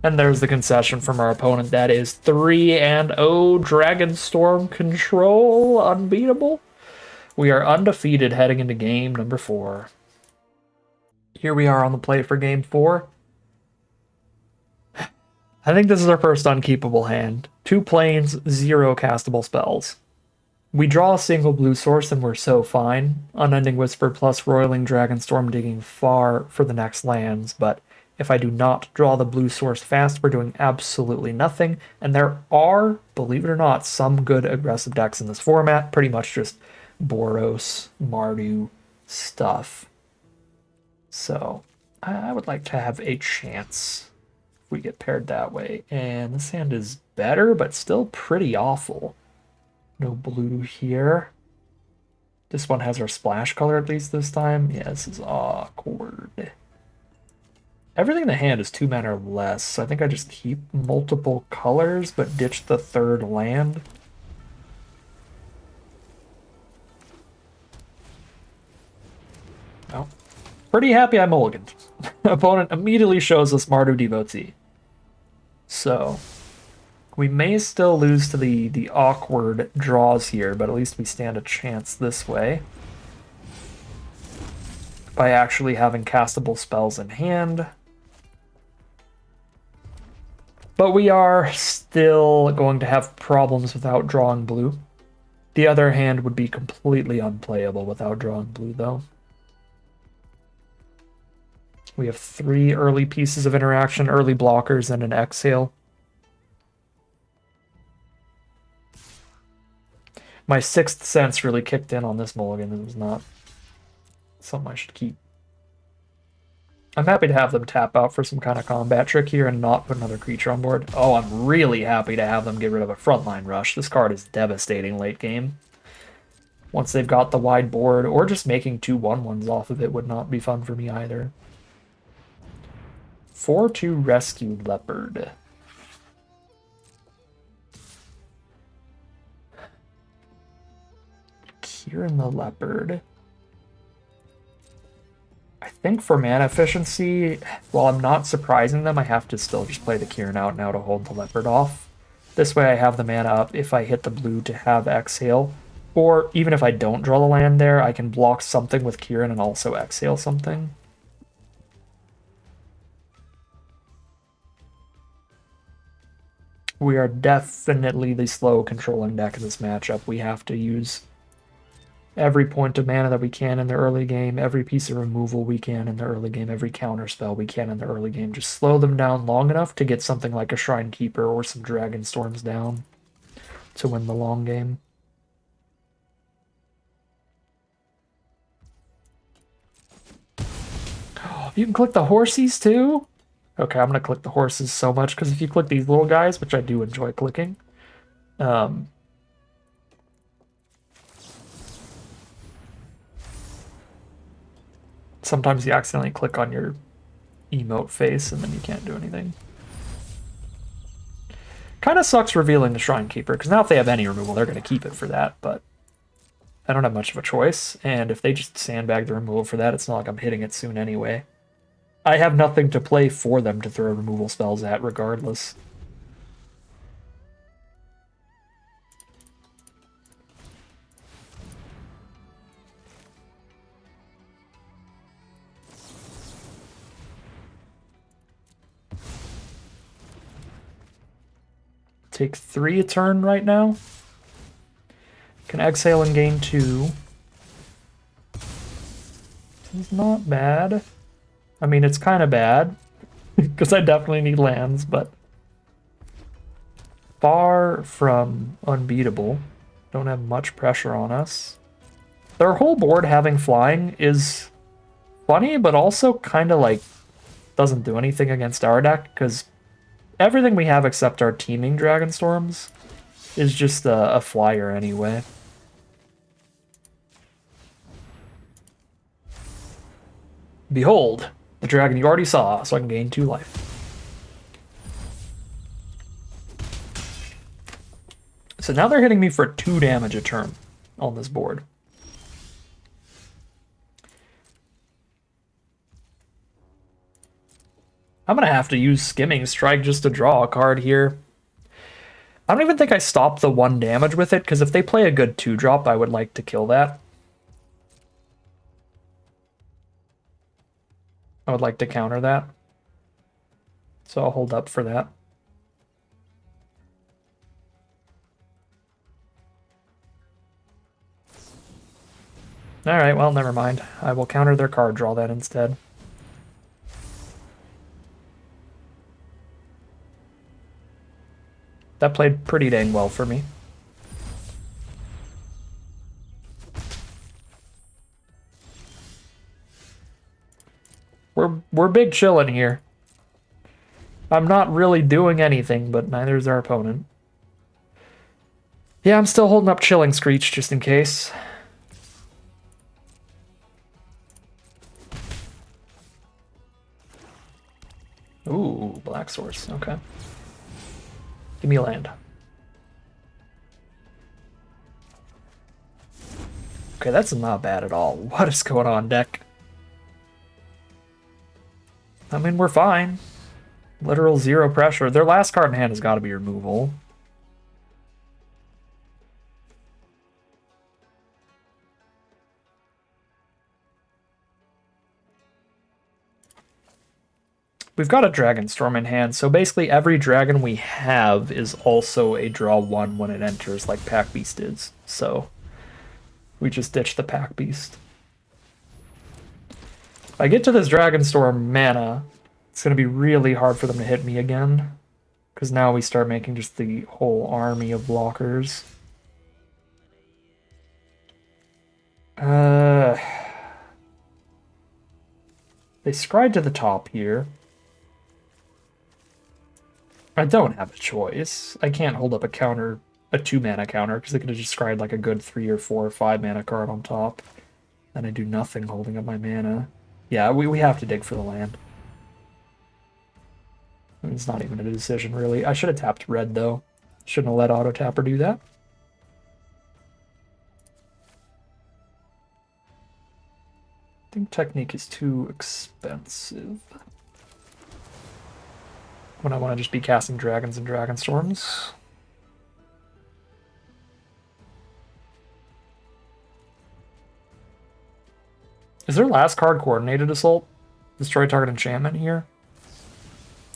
And there's the concession from our opponent. That is 3-0 Dragonstorm control. Unbeatable. We are undefeated heading into game number 4. Here we are on the plate for game 4. I think this is our first unkeepable hand. 2 planes, 0 castable spells. We draw a single blue source and we're so fine. Unending Whisper plus Roiling Dragonstorm digging far for the next lands, but if I do not draw the blue source fast, we're doing absolutely nothing. And there are, believe it or not, some good aggressive decks in this format. Pretty much just Boros, Mardu stuff. So I would like to have a chance if we get paired that way. And this hand is better, but still pretty awful. No blue here. This one has our splash color at least this time. Yeah, this is awkward. Everything in the hand is 2 mana or less, so I think I just keep multiple colors, but ditch the 3rd land. Well, pretty happy I mulliganed. Opponent immediately shows us Mardu Devotee. So we may still lose to the awkward draws here, but at least we stand a chance this way. By actually having castable spells in hand. But we are still going to have problems without drawing blue. The other hand would be completely unplayable without drawing blue, though. We have 3 early pieces of interaction, early blockers, and an exhale. My sixth sense really kicked in on this mulligan. It was not something I should keep. I'm happy to have them tap out for some kind of combat trick here and not put another creature on board. Oh, I'm really happy to have them get rid of a frontline rush. This card is devastating late game. Once they've got the wide board, or just making 2 1/1s off of it would not be fun for me either. 4-2 Rescue Leopard. Kieran the Leopard. I think for mana efficiency, while I'm not surprising them, I have to still just play the Kieran out now to hold the Leopard off. This way I have the mana up if I hit the blue to have Exhale. Or even if I don't draw the land there, I can block something with Kieran and also Exhale something. We are definitely the slow controlling deck in this matchup. We have to use every point of mana that we can in the early game, every piece of removal we can in the early game, every counter spell we can in the early game. Just slow them down long enough to get something like a Shrine Keeper or some Dragonstorms down to win the long game. You can click the horsies too? Okay, I'm going to click the horses so much, because if you click these little guys, which I do enjoy clicking, sometimes you accidentally click on your emote face and then you can't do anything. Kind of sucks revealing the Shrine Keeper, because now if they have any removal, they're going to keep it for that, but I don't have much of a choice, and if they just sandbag the removal for that, it's not like I'm hitting it soon anyway. I have nothing to play for them to throw removal spells at regardless. Take 3 a turn right now. Can exhale and gain 2. It's not bad. I mean, it's kind of bad, because I definitely need lands, but far from unbeatable. Don't have much pressure on us. Their whole board having flying is funny, but also kind of like doesn't do anything against our deck, because everything we have except our teaming Dragonstorms is just a flyer anyway. Behold, the dragon you already saw, so I can gain 2 life. So now they're hitting me for 2 damage a turn on this board. I'm going to have to use Skimming Strike just to draw a card here. I don't even think I stopped the 1 damage with it, because if they play a good 2-drop, I would like to kill that. I would like to counter that. So I'll hold up for that. Alright, well, never mind. I will counter their card draw then instead. That played pretty dang well for me. We're big chillin' here. I'm not really doing anything, but neither is our opponent. Yeah, I'm still holding up Chilling Screech just in case. Ooh, Black Source, okay. Give me a land. Okay, that's not bad at all. What is going on, deck? I mean, we're fine. Literal 0 pressure. Their last card in hand has got to be removal. We've got a Dragonstorm in hand, so basically every dragon we have is also a draw 1 when it enters, like Pack Beast is. So we just ditch the Pack Beast. If I get to this Dragonstorm mana, it's going to be really hard for them to hit me again, because now we start making just the whole army of blockers. Uh, they scryed to the top here. I don't have a choice. I can't hold up a counter, a 2-mana counter, because they could have just scryed like a good 3 or 4 or 5-mana card on top. Then I do nothing holding up my mana. Yeah, we have to dig for the land. It's not even a decision, really. I should have tapped red, though. Shouldn't have let auto tapper do that. I think technique is too expensive when I want to just be casting dragons and Dragonstorms. Is their last card Coordinated Assault? Destroy target enchantment here?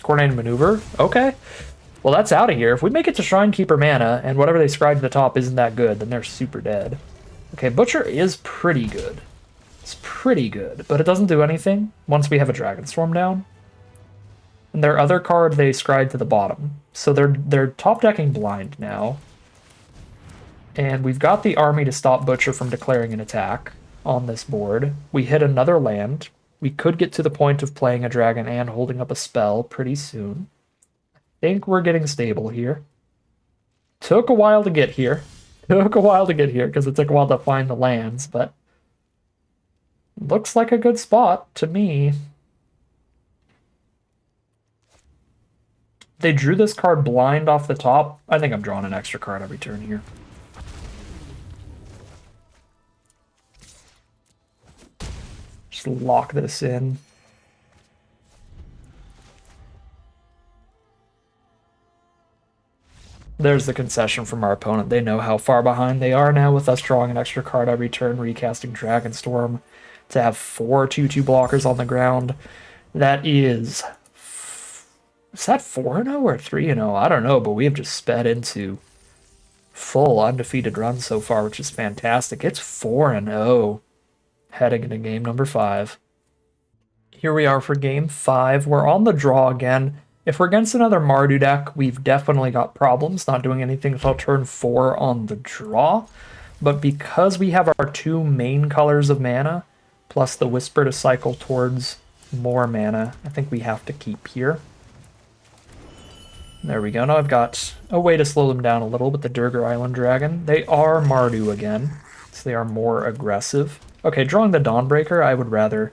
Coordinated Maneuver? Okay. Well, that's out of here. If we make it to Shrinekeeper mana, and whatever they scribe to the top isn't that good, then they're super dead. Okay, Butcher is pretty good. It's pretty good, but it doesn't do anything once we have a Dragonstorm down. And their other card they scribe to the bottom. So they're top decking blind now. And we've got the army to stop Butcher from declaring an attack on this board. We hit another land. We could get to the point of playing a dragon and holding up a spell pretty soon. I think we're getting stable here. Took a while to get here. Took a while to get here because it took a while to find the lands, but looks like a good spot to me. They drew this card blind off the top. I think I'm drawing an extra card every turn here. Just lock this in. There's the concession from our opponent. They know how far behind they are now with us drawing an extra card every turn, recasting Dragonstorm to have 4 2/2 blockers on the ground. That is that 4-0 or 3-0? I don't know, but we have just sped into full undefeated run so far, which is fantastic. It's 4-0 heading into game number 5. Here we are for game 5. We're on the draw again. If we're against another Mardu deck, we've definitely got problems not doing anything until turn 4 on the draw. But because we have our 2 main colors of mana, plus the Whisper to cycle towards more mana, I think we have to keep here. There we go. Now I've got a way to slow them down a little with the Durgar Island Dragon. They are Mardu again, so they are more aggressive. Okay, drawing the Dawnbreaker, I would rather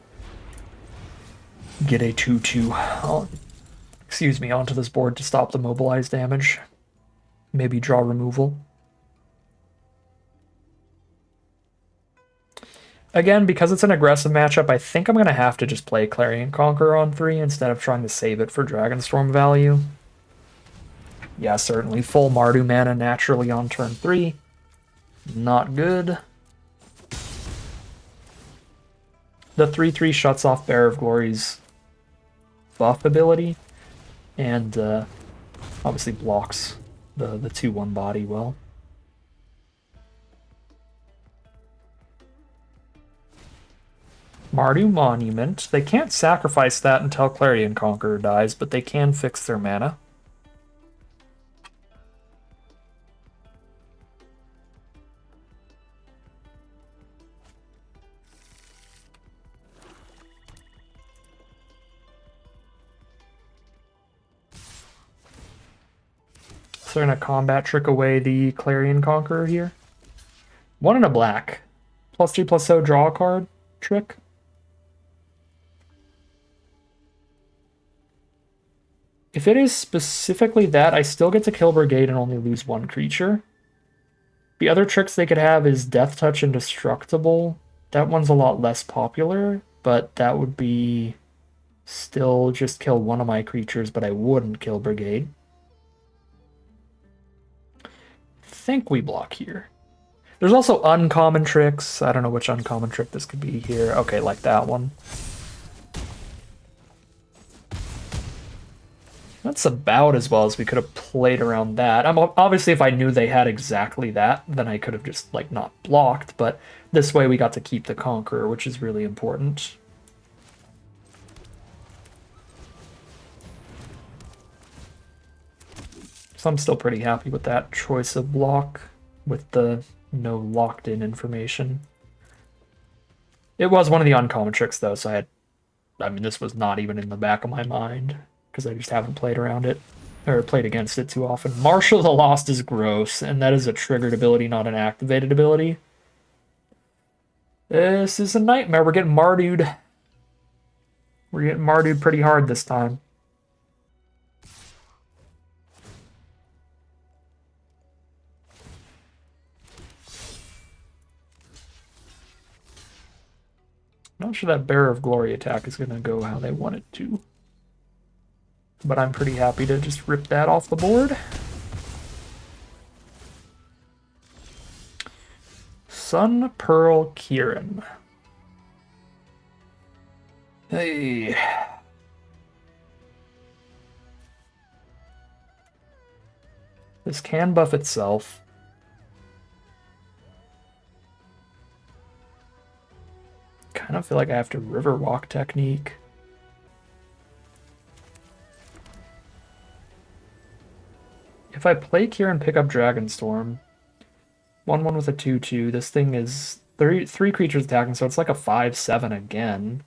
get a 2/2 onto this board to stop the mobilize damage. Maybe draw removal. Again, because it's an aggressive matchup, I think I'm going to have to just play Clarion Conqueror on 3 instead of trying to save it for Dragonstorm value. Yeah, certainly. Full Mardu mana naturally on turn 3. Not good. The 3/3 shuts off Bearer of Glory's buff ability, and obviously blocks the 2/1 body well. Mardu Monument. They can't sacrifice that until Clarion Conqueror dies, but they can fix their mana. So they're going to combat trick away the Clarion Conqueror here. 1 and a black. +3/+0 draw a card trick. If it is specifically that, I still get to kill Brigade and only lose 1 creature. The other tricks they could have is Death Touch Indestructible. That one's a lot less popular, but that would be still just kill 1 of my creatures, but I wouldn't kill Brigade. I think we block here. There's also uncommon tricks. I don't know which uncommon trick this could be here. Okay, like that one. That's about as well as we could have played around that. Obviously, if I knew they had exactly that, then I could have just, like, not blocked, but this way we got to keep the Conqueror, which is really important. So I'm still pretty happy with that choice of block, with the no locked-in information. It was one of the uncommon tricks, though, so I mean, this was not even in the back of my mind, because I just haven't played around it, or played against it too often. Marshal the Lost is gross, and that is a triggered ability, not an activated ability. This is a nightmare. We're getting Mardu'd. We're getting Mardu'd pretty hard this time. Not sure that Bearer of Glory attack is going to go how they want it to. But I'm pretty happy to just rip that off the board. Sun Pearl Kieran. Hey. This can buff itself. Kind of feel like I have to Riverwalk technique. If I play Kieran, pick up Dragonstorm. 1/1 with a 2/2. This thing is three creatures attacking, so it's like a 5/7 again.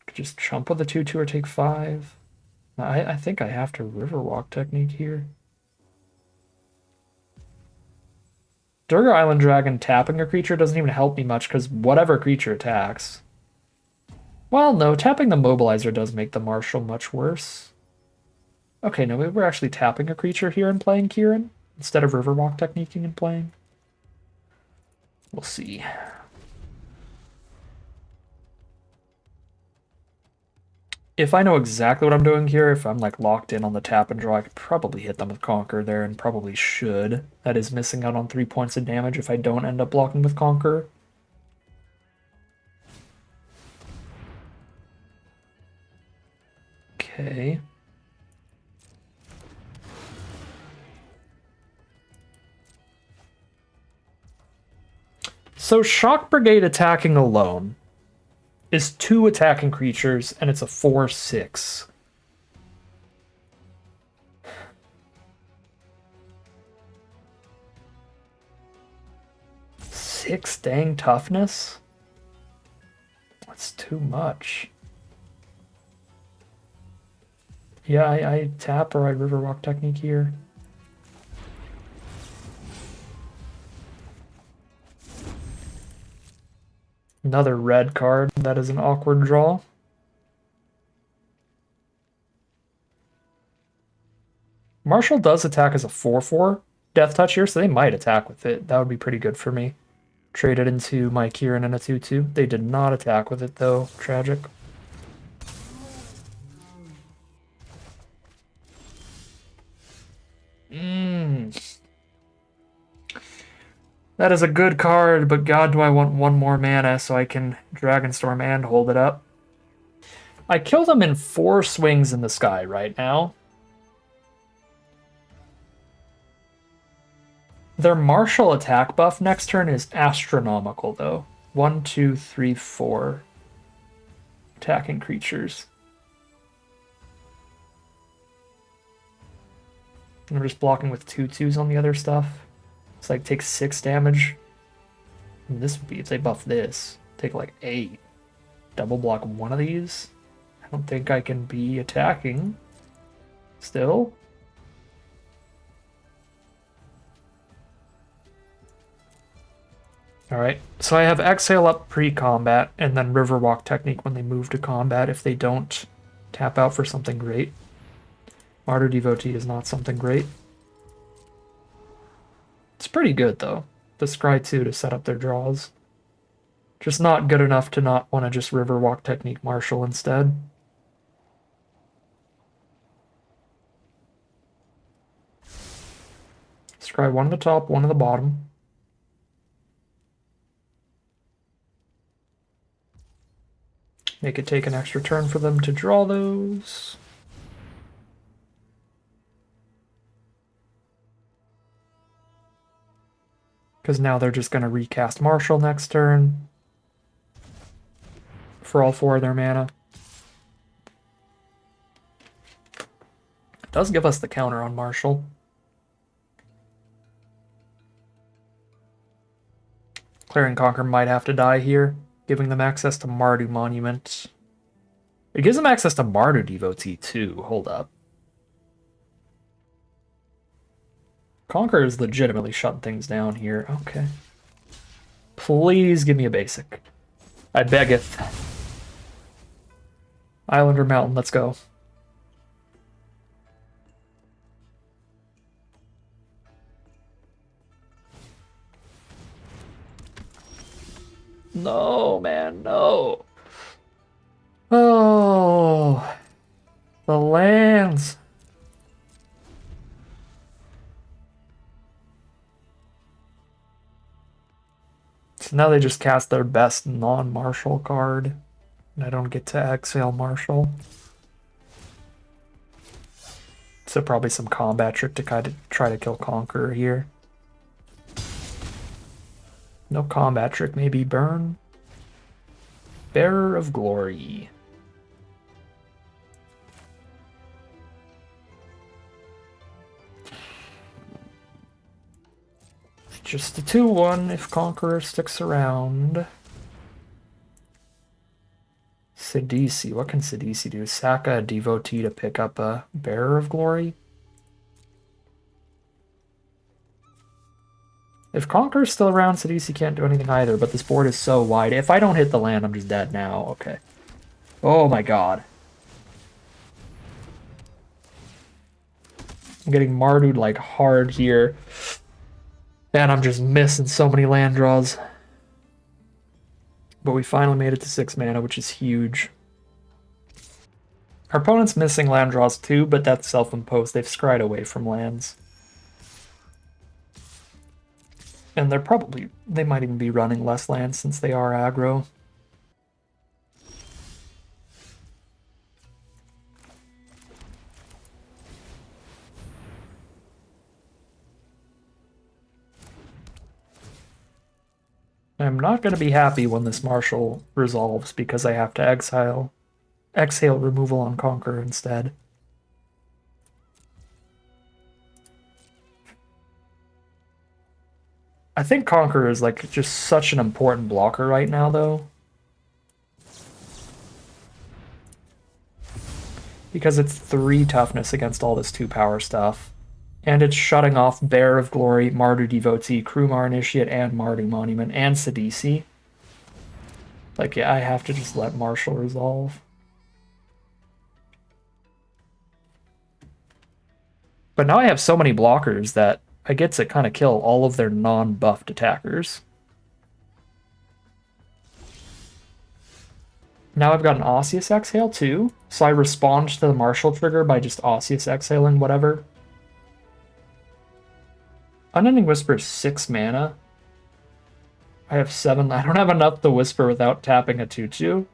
Could just chump with a 2/2 or take 5. I think I have to Riverwalk technique here. Durga Island Dragon tapping a creature doesn't even help me much because whatever creature attacks. Well, no, tapping the Mobilizer does make the Marshal much worse. Okay, no, we're actually tapping a creature here and playing Kieran instead of Riverwalk techniquing and playing. We'll see. If I know exactly what I'm doing here, if I'm like locked in on the tap and draw, I could probably hit them with Conquer there and probably should. That is missing out on 3 points of damage if I don't end up blocking with Conquer. Okay. So Shock Brigade attacking alone is 2 attacking creatures, and it's a 4/6. Six dang toughness? That's too much. Yeah, I tap or I Riverwalk technique here. Another red card. That is an awkward draw. Marshal does attack as a 4/4 Death Touch here, so they might attack with it. That would be pretty good for me. Trade it into my Kieran and a 2/2. They did not attack with it, though. Tragic. That is a good card, but god, do I want 1 more mana so I can Dragonstorm and hold it up. I kill them in 4 swings in the sky right now. Their Martial attack buff next turn is astronomical, though. 1, 2, 3, 4 attacking creatures. And I'm just blocking with 2/2s on the other stuff. It's like take 6 damage. And this would be if they buff this. Take like 8. Double block 1 of these. I don't think I can be attacking. Still. Alright, so I have Exhale up pre-combat, and then Riverwalk technique when they move to combat if they don't tap out for something great. Martyr Devotee is not something great. It's pretty good, though. The Scry 2 to set up their draws. Just not good enough to not want to just Riverwalk technique Marshal instead. Scry 1 at the top, 1 at the bottom. Make it take an extra turn for them to draw those. Because now they're just going to recast Marshal next turn. For all 4 of their mana. It does give us the counter on Marshal. Clear and Conquer might have to die here. giving them access to Mardu Monument. It gives them access to Mardu Devotee too. Hold up. Conqueror is legitimately shutting things down here. Okay. Please give me a basic. I beggeth. Islander Mountain, let's go. No, man, no. Oh, the lands. So now they just cast their best non-martial card, and I don't get to exhale martial. So probably some combat trick to kind of try to kill Conqueror here. No combat trick, maybe burn. Bearer of Glory. Just a 2-1 if Conqueror sticks around. Sidisi. What can Sidisi do? Sack a Devotee to pick up a Bearer of Glory? If Conqueror's still around, Sidisi can't do anything either, but this board is so wide. If I don't hit the land, I'm just dead now. Okay. Oh my god. I'm getting Mardu'd like hard here. And I'm just missing so many land draws. But we finally made it to 6 mana, which is huge. Our opponent's missing land draws too, but that's self-imposed. They've scryed away from lands. And they might even be running less lands since they are aggro. I'm not going to be happy when this Marshal resolves because I have to exhale removal on Conqueror instead. I think Conqueror is like just such an important blocker right now though. Because it's 3 toughness against all this 2 power stuff. And it's shutting off Bear of Glory, Mardu Devotee, Krumar Initiate, and Mardu Monument, and Sidisi. Like, yeah, I have to just let Marshal resolve. But now I have so many blockers that I get to kind of kill all of their non-buffed attackers. Now I've got an Osseous Exhale too, so I respond to the Marshal trigger by just Osseous Exhaling whatever. Unending Whisper is 6 mana. I have 7. I don't have enough to Whisper without tapping a 2/2.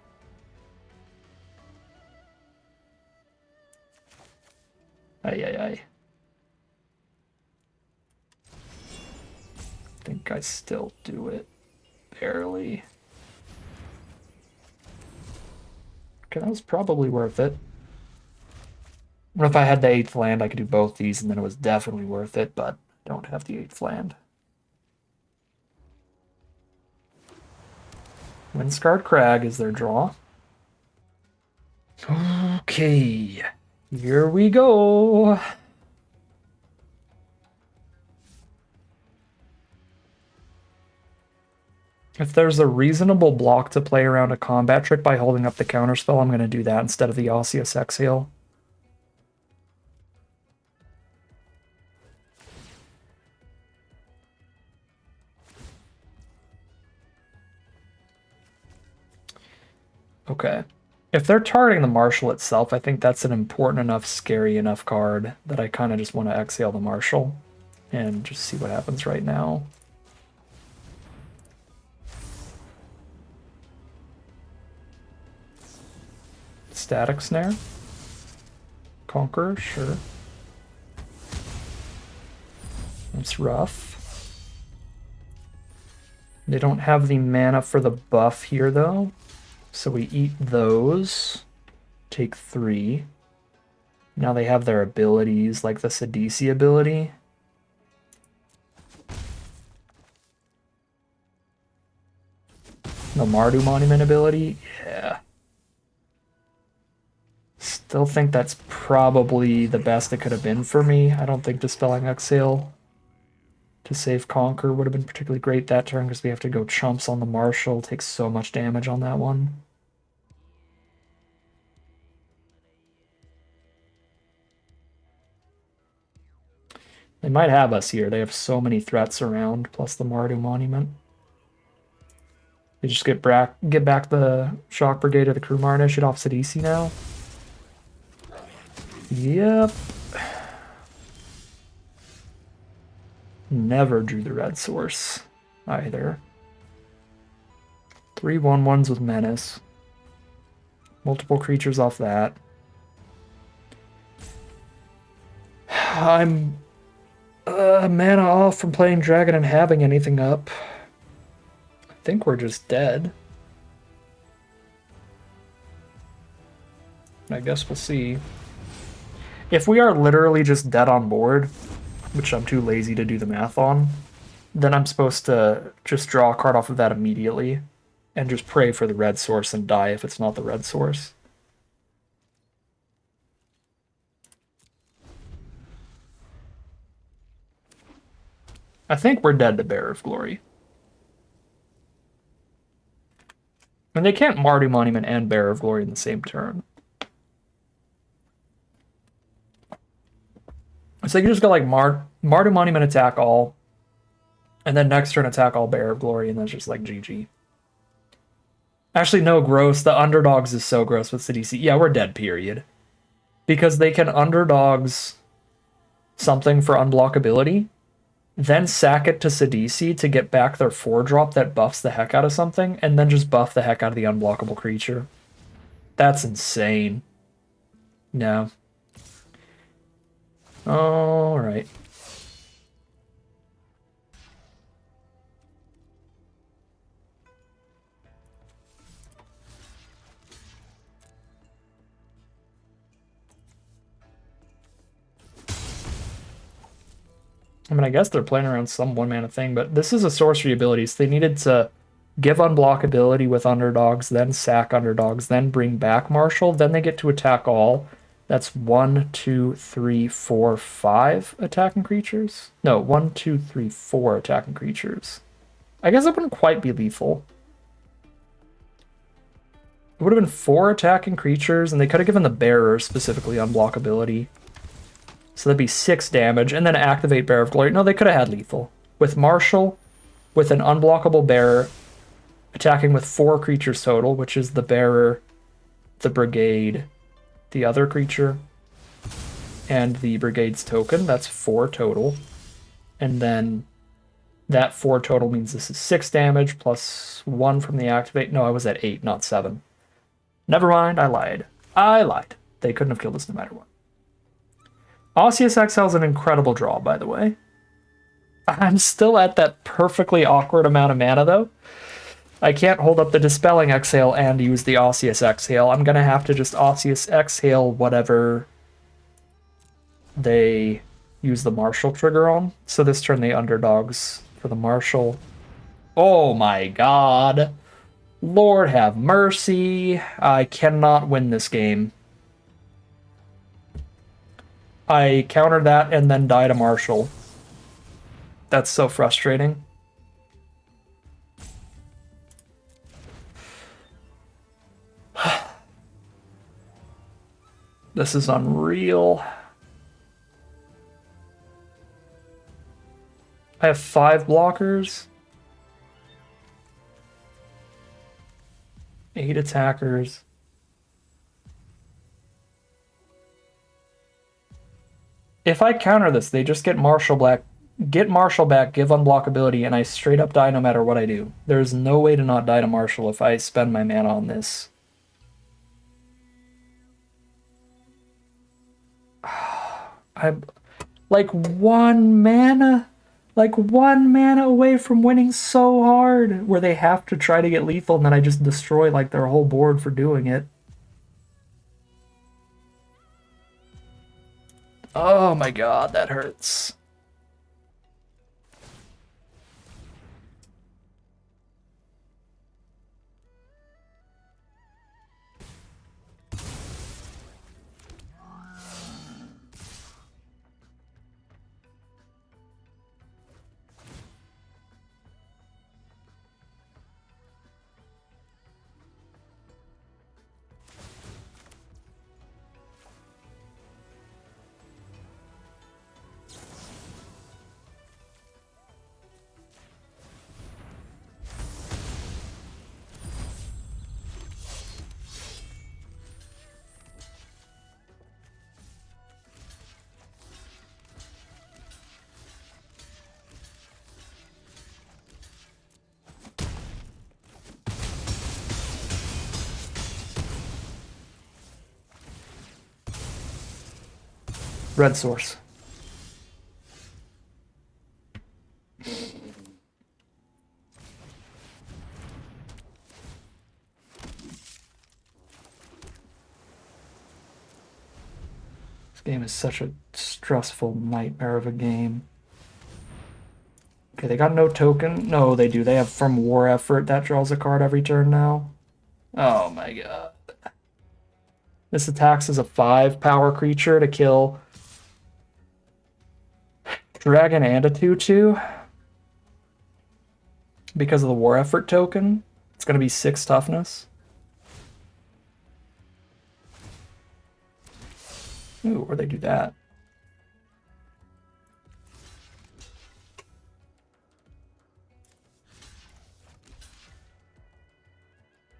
Ay. I think I still do it. Barely. Okay, that was probably worth it. If I had the 8th land, I could do both these, and then it was definitely worth it, but I don't have the 8th land. Windscarred Crag is their draw. Okay, here we go. If there's a reasonable block to play around a combat trick by holding up the counterspell, I'm going to do that instead of the Osseous Exhale. Okay. If they're targeting the Marshal itself, I think that's an important enough, scary enough card that I kind of just want to exhale the Marshal and just see what happens right now. Static Snare. Conqueror, sure. It's rough. They don't have the mana for the buff here, though. So we eat those. Take 3. Now they have their abilities, like the Sidisi ability. The Mardu Monument ability? Yeah. Still think that's probably the best it could have been for me. I don't think Dispelling Exhale to save Conquer would have been particularly great that turn because we have to go chumps on the Marshal. Takes so much damage on that one. They might have us here. They have so many threats around, plus the Mardu Monument. They just get back the Shock Brigade or the Crew Marnish off Sidisi now. Yep. Never drew the red source either. 3 1/1s with Menace. Multiple creatures off that. I'm mana off from playing Dragon and having anything up. I think we're just dead. I guess we'll see. If we are literally just dead on board, which I'm too lazy to do the math on, then I'm supposed to just draw a card off of that immediately and just pray for the red source and die if it's not the red source. I think we're dead to Bearer of Glory. And they can't Mardu Monument and Bearer of Glory in the same turn. So you just go like Mardu Monument attack all, and then next turn attack all Bearer of Glory, and then it's just like GG. Actually, no, gross. The underdogs is so gross with Sidisi. Yeah, we're dead, period. Because they can underdogs something for unblockability, then sack it to Sidisi to get back their 4-drop that buffs the heck out of something, and then just buff the heck out of the unblockable creature. That's insane. No. Alright. I mean, I guess they're playing around some 1-mana thing, but this is a sorcery ability, so they needed to give unblockability with underdogs, then sack underdogs, then bring back Marshal, then they get to attack all. That's 1, 2, 3, 4, 5 attacking creatures? No, 1, 2, 3, 4 attacking creatures. I guess it wouldn't quite be lethal. It would have been 4 attacking creatures, and they could have given the Bearer specifically unblockability. So that'd be 6 damage, and then activate Bearer of Glory. No, they could have had lethal. With Marshal, with an unblockable Bearer, attacking with 4 creatures total, which is the Bearer, the Brigade, the other creature, and the Brigade's token. That's 4 total. And then that 4 total means this is 6 damage, plus 1 from the activate. No, I was at 8, not 7. Never mind, I lied. I lied. They couldn't have killed us no matter what. Osseous Exile is an incredible draw, by the way. I'm still at that perfectly awkward amount of mana, though. I can't hold up the Dispelling Exhale and use the Osseous Exhale. I'm going to have to just Osseous Exhale whatever they use the Marshal trigger on. So this turn they underdogs for the Marshal. Oh my god. Lord have mercy. I cannot win this game. I countered that and then died a Marshal. That's so frustrating. This is unreal. I have 5 blockers. 8 attackers. If I counter this, they just get Marshal back, give unblockability, and I straight up die no matter what I do. There's no way to not die to Marshal if I spend my mana on this. I'm like 1 mana away from winning so hard, where they have to try to get lethal, and then I just destroy like their whole board for doing it. Oh my god, that hurts. Red source. This game is such a stressful nightmare of a game. Okay, they got no token. No, they do. They have from War Effort. That draws a card every turn now. Oh my god. This attacks as a 5 power creature to kill Dragon and a 2/2. Because of the War Effort token, it's going to be 6 toughness. Ooh, where'd they do that?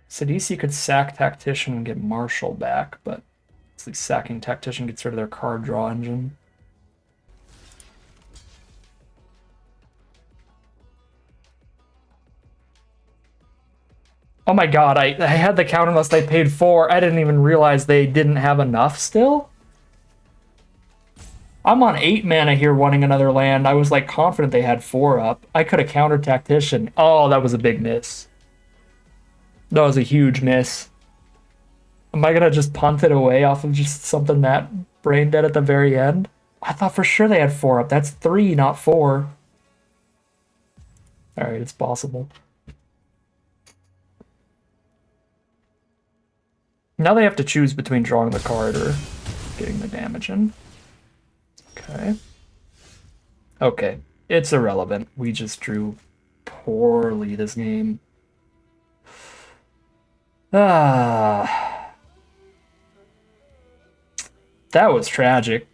Sidisi could sack Tactician and get Marshall back, but at least sacking Tactician gets rid of their card draw engine. Oh my god, I had the counter list I paid 4. I didn't even realize they didn't have enough still. I'm on 8 mana here wanting another land. I was like confident they had 4 up. I could have countered Tactician. Oh, that was a big miss. That was a huge miss. Am I gonna just punt it away off of just something that brain dead at the very end? I thought for sure they had 4 up. That's 3, not 4. Alright, it's possible. Now they have to choose between drawing the card or getting the damage in. Okay. Okay. It's irrelevant. We just drew poorly this game. Ah. That was tragic.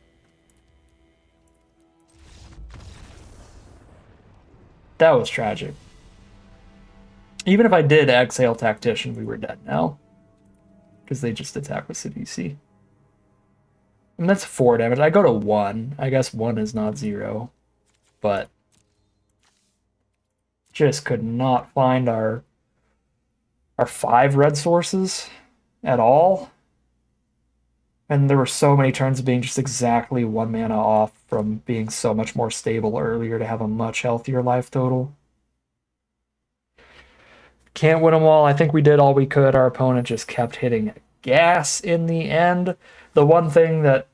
That was tragic. Even if I did exhale Tactician, we were dead now. Because they just attack with Sidisi. And that's 4 damage. I go to 1. I guess 1 is not 0. But just could not find our 5 red sources at all. And there were so many turns of being just exactly 1 mana off from being so much more stable earlier to have a much healthier life total. Can't win them all. I think we did all we could. Our opponent just kept hitting gas in the end. The one thing that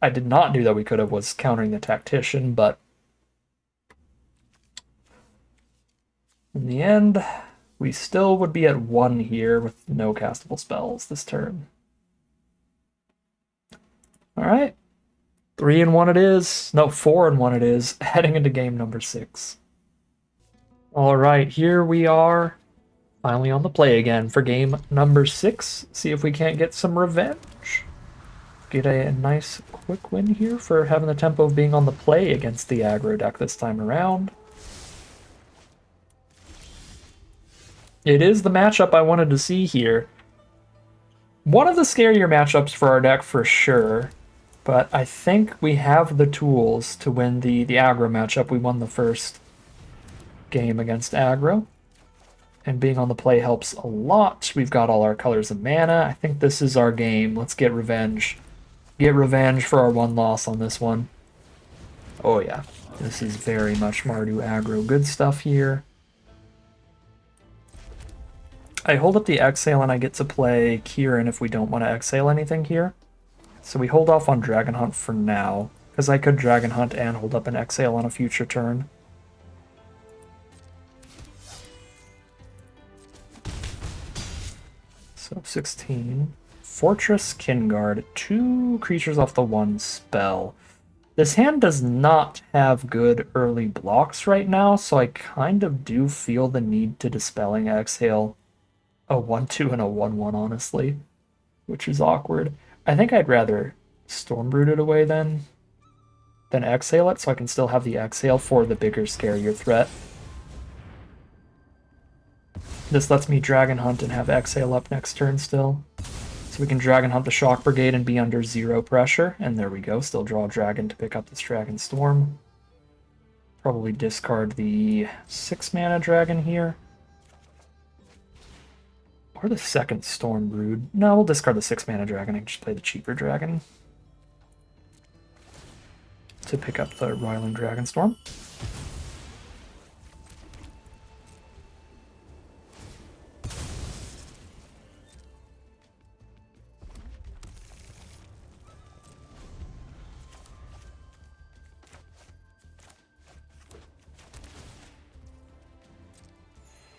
I did not do that we could have was countering the Tactician, but in the end, we still would be at 1 here with no castable spells this turn. Alright. 3-1 it is. No, 4-1 it is. Heading into game number 6. Alright, here we are. Finally on the play again for game number 6. See if we can't get some revenge. Get a nice quick win here for having the tempo of being on the play against the aggro deck this time around. It is the matchup I wanted to see here. One of the scarier matchups for our deck for sure, but I think we have the tools to win the aggro matchup. We won the first game against aggro. And being on the play helps a lot. We've got all our colors of mana. I think this is our game. Let's get revenge. Get revenge for our 1 loss on this one. Oh yeah, this is very much Mardu aggro. Good stuff here. I hold up the exhale and I get to play Kieran if we don't want to exhale anything here. So we hold off on Dragon Hunt for now, because I could Dragon Hunt and hold up an exhale on a future turn. So 16. Fortress Kingguard. 2 creatures off the 1 spell. This hand does not have good early blocks right now, so I kind of do feel the need to Dispelling Exhale a 1/2 and a 1/1, honestly, which is awkward. I think I'd rather Stormbrood it away than exhale it, so I can still have the exhale for the bigger, scarier threat. This lets me Dragon Hunt and have exhale up next turn still. So we can Dragon Hunt the Shock Brigade and be under 0 pressure. And there we go, still draw a dragon to pick up this Dragonstorm. Probably discard the 6 mana dragon here. Or the second Stormbrood. No, we'll discard the 6 mana dragon and just play the cheaper dragon. to pick up the Roiling Dragonstorm.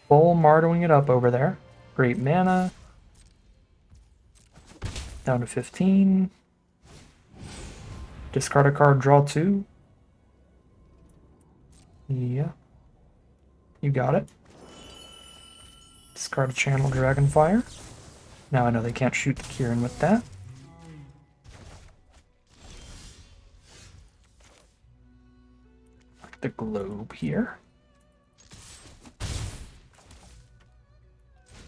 Full Mardoing it up over there. Great mana. Down to 15. Discard a card, draw 2. Yeah. You got it. Discard a Channel Dragonfire. Now I know they can't shoot the Kieran with that. The Globe here.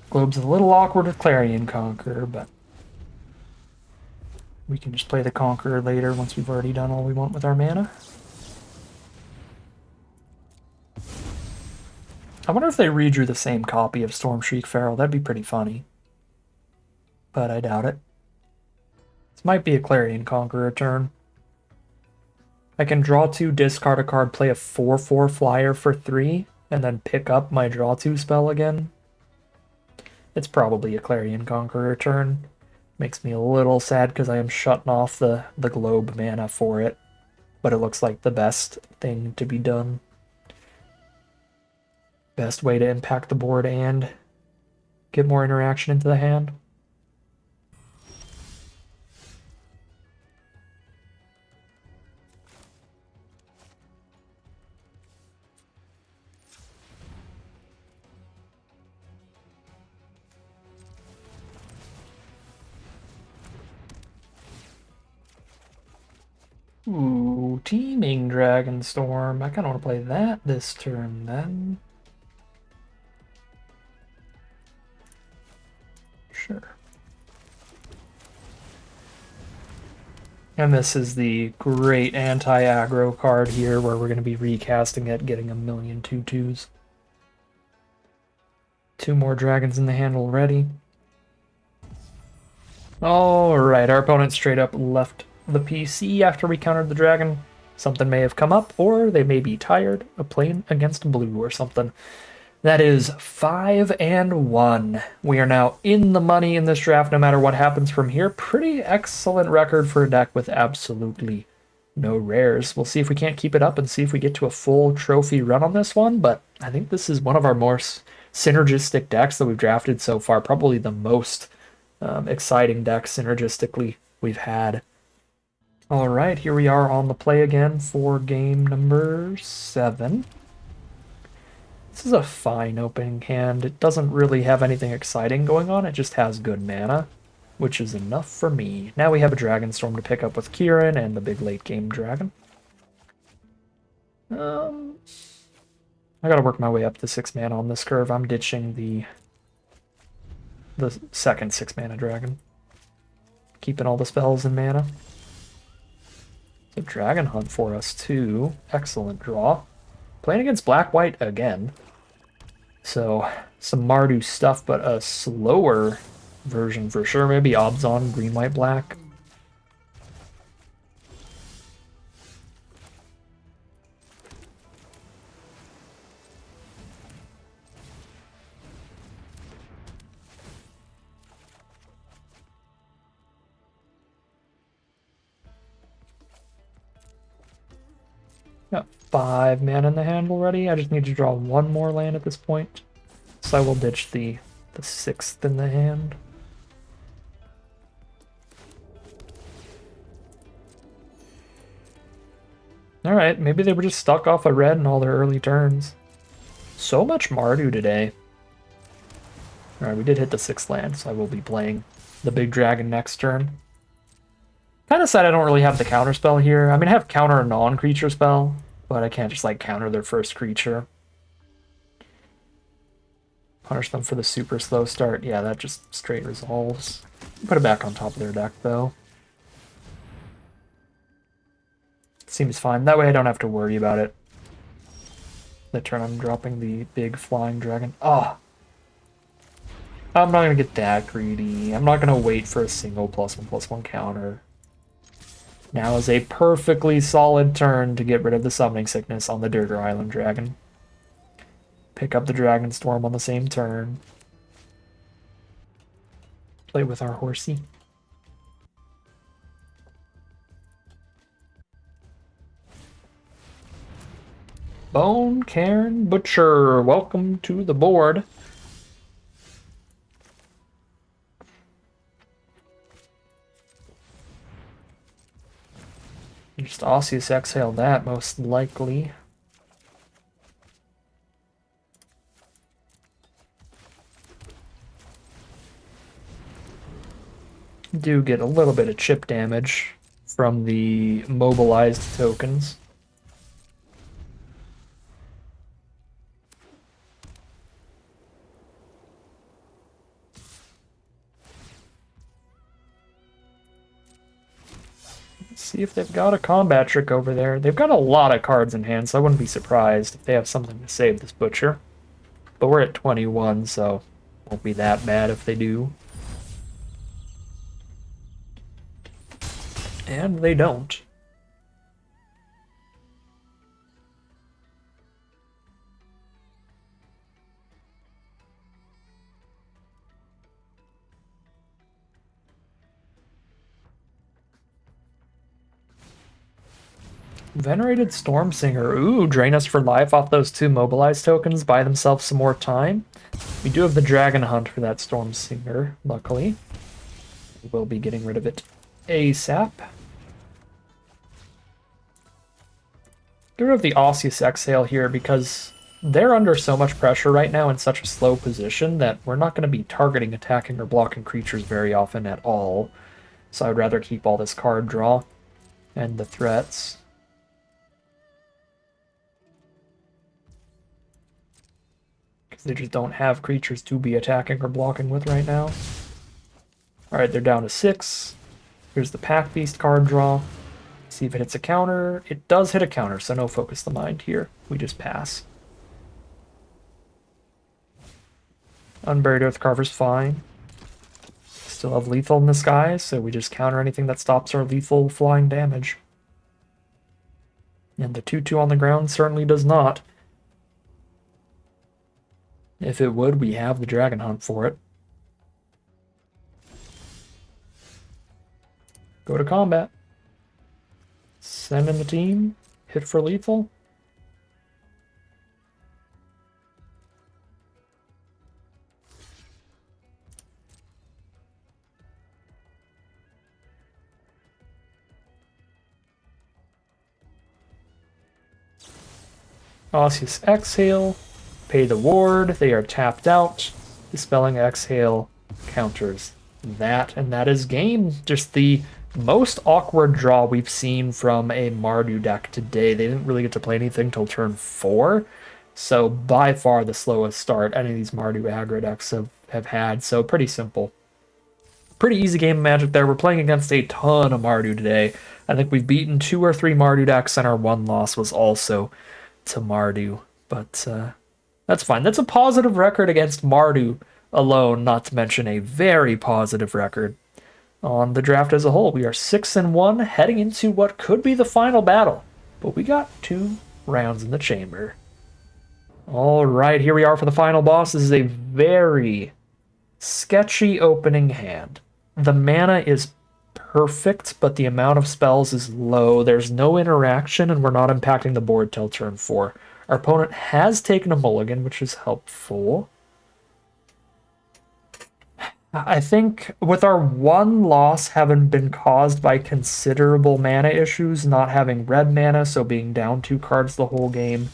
Globe's a little awkward with Clarion Conqueror, but we can just play the Conqueror later once we've already done all we want with our mana. I wonder if they redrew the same copy of Stormshriek Feral. That'd be pretty funny. But I doubt it. This might be a Clarion Conqueror turn. I can draw 2, discard a card, play a 4/4 flyer for 3, and then pick up my draw 2 spell again. It's probably a Clarion Conqueror turn. Makes me a little sad because I am shutting off the Globe mana for it. But it looks like the best thing to be done. Best way to impact the board and get more interaction into the hand. Ooh, Teeming Dragonstorm. I kind of want to play that this turn then. Sure. And this is the great anti-aggro card here where we're going to be recasting it, getting a million 2/2s. 2 more dragons in the hand already. Alright, our opponent straight up left the PC after we countered the dragon. Something may have come up, or they may be tired of playing against blue or something. That is 5-1. We are now in the money in this draft no matter what happens from here. Pretty excellent record for a deck with absolutely no rares. We'll see if we can't keep it up and see if we get to a full trophy run on this one, but I think this is one of our more synergistic decks that we've drafted so far. Probably the most exciting deck synergistically we've had. All right, here we are on the play again for game number 7. This is a fine opening hand. It doesn't really have anything exciting going on. It just has good mana, which is enough for me. Now we have a Dragonstorm to pick up with Kieran and the big late game dragon. I gotta work my way up to 6 mana on this curve. I'm ditching the second 6 mana dragon. Keeping all the spells and mana. A Dragon Hunt for us too. Excellent draw. Playing against black-white again. So some Mardu stuff, but a slower version for sure. Maybe Obzon, green, white, black. Got 5 mana in the hand already. I just need to draw 1 more land at this point. So I will ditch the 6th in the hand. Alright, maybe they were just stuck off a red in all their early turns. So much Mardu today. Alright, we did hit the 6th land, so I will be playing the big dragon next turn. Kind of sad I don't really have the counter spell here. I mean, I have counter a non-creature spell, but I can't just like counter their first creature. Punish them for the super slow start. Yeah, that just straight resolves. Put it back on top of their deck, though. Seems fine. That way I don't have to worry about it. The turn I'm dropping the big flying dragon. Oh! I'm not going to get that greedy. I'm not going to wait for a single +1/+1 counter. Now is a perfectly solid turn to get rid of the summoning sickness on the Durgar Island Dragon. Pick up the Dragonstorm on the same turn. Play with our horsey. Bone Cairn Butcher, welcome to the board. Just Osseous Exhale that, most likely. Do get a little bit of chip damage from the mobilized tokens. See if they've got a combat trick over there. They've got a lot of cards in hand, so I wouldn't be surprised if they have something to save this Butcher. But we're at 21, so won't be that bad if they do. And they don't. Venerated Stormsinger. Ooh, drain us for life off those 2 mobilized tokens, buy themselves some more time. We do have the Dragon Hunt for that Stormsinger, luckily. We'll be getting rid of it ASAP. Get rid of the Osseous Exhale here because they're under so much pressure right now in such a slow position that we're not going to be targeting, attacking, or blocking creatures very often at all. So I'd rather keep all this card draw and the threats. Because they just don't have creatures to be attacking or blocking with right now. Alright, they're down to 6. Here's the Pack Beast card draw. See if it hits a counter. It does hit a counter, so no Focus the Mind here. We just pass. Unburied Earthcarver's fine. Still have lethal in the sky, so we just counter anything that stops our lethal flying damage. And the 2/2 on the ground certainly does not. If it would, we have the Dragon Hunt for it. Go to combat. Send in the team. Hit for lethal. Osseous Exhale. Pay the ward. They are tapped out. Dispelling Exhale counters that, and that is game. Just the most awkward draw we've seen from a Mardu deck today. They didn't really get to play anything till turn 4, so by far the slowest start any of these Mardu aggro decks have had, so pretty simple. Pretty easy game of Magic there. We're playing against a ton of Mardu today. I think we've beaten 2 or 3 Mardu decks, and our one loss was also to Mardu, but that's fine. That's a positive record against Mardu alone, not to mention a very positive record on the draft as a whole. We are 6-1 heading into what could be the final battle, but we got 2 rounds in the chamber. All right, here we are for the final boss. This is a very sketchy opening hand. The mana is perfect, but the amount of spells is low. There's no interaction, and we're not impacting the board till turn 4. Our opponent has taken a mulligan, which is helpful. I think with our one loss having been caused by considerable mana issues, not having red mana, so being down 2 cards the whole game,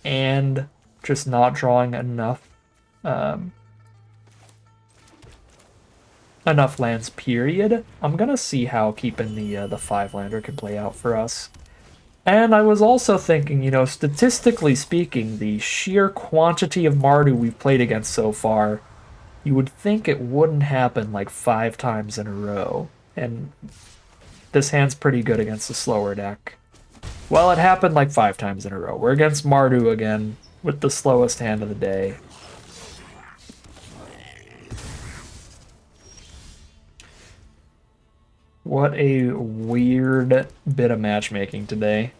and just not drawing enough enough lands, period, I'm gonna see how keeping the 5-lander can play out for us. And I was also thinking, you know, statistically speaking, the sheer quantity of Mardu we've played against so far, you would think it wouldn't happen like 5 times in a row. And this hand's pretty good against a slower deck. Well, it happened like 5 times in a row. We're against Mardu again with the slowest hand of the day. What a weird bit of matchmaking today.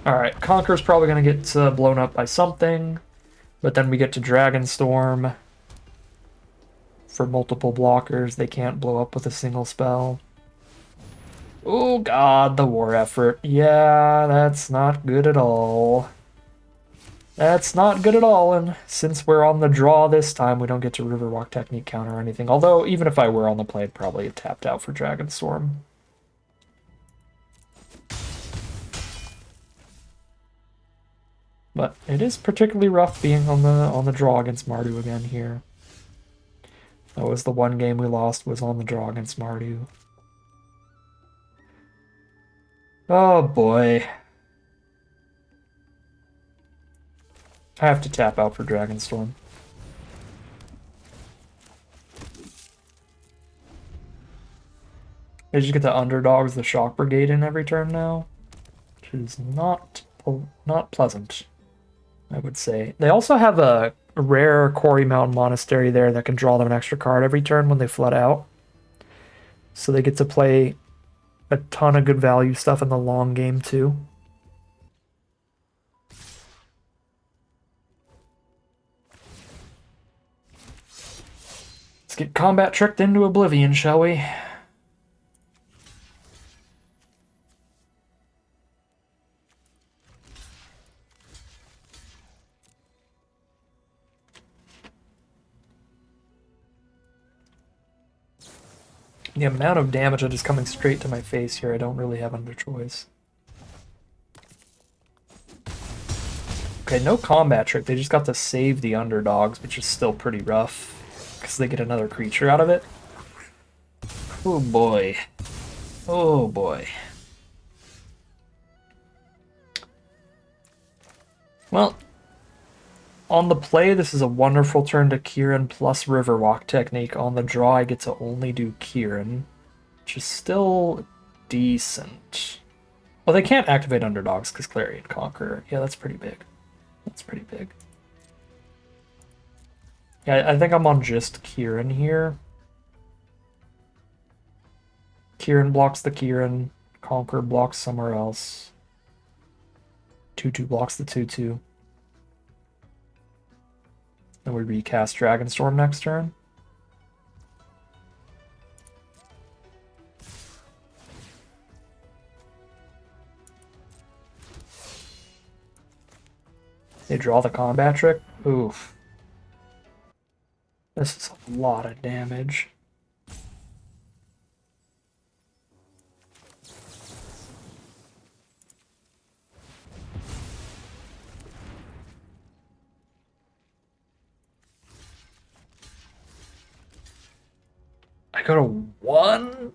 Alright, Conqueror's probably going to get blown up by something, but then we get to Dragonstorm. For multiple blockers, they can't blow up with a single spell. Oh god, the war effort. Yeah, that's not good at all. That's not good at all, and since we're on the draw this time, we don't get to Riverwalk Technique counter or anything. Although, even if I were on the play, I'd probably have tapped out for Dragonstorm. But it is particularly rough being on the draw against Mardu again here. That was the one game we lost, was on the draw against Mardu. Oh boy. I have to tap out for Dragonstorm. They just get the underdogs, the Shock Brigade in every turn now, which is not pleasant, I would say. They also have a rare Quarry Mountain Monastery there that can draw them an extra card every turn when they flood out. So they get to play a ton of good value stuff in the long game too. Let's get combat tricked into oblivion, shall we? The amount of damage that is coming straight to my face here, I don't really have under choice. Okay, no combat trick. They just got to save the underdogs, which is still pretty rough, because they get another creature out of it. Oh boy. Oh boy. Well, on the play, this is a wonderful turn to Kieran plus Riverwalk Technique. On the draw, I get to only do Kieran, which is still decent. Well, they can't activate underdogs because Clarion Conqueror. Yeah, that's pretty big. That's pretty big. Yeah, I think I'm on just Kieran here. Kieran blocks the Kieran. Conqueror blocks somewhere else. 2-2 blocks the 2-2. Then we recast Dragonstorm next turn. They draw the combat trick. Oof. This is a lot of damage. I go to 1?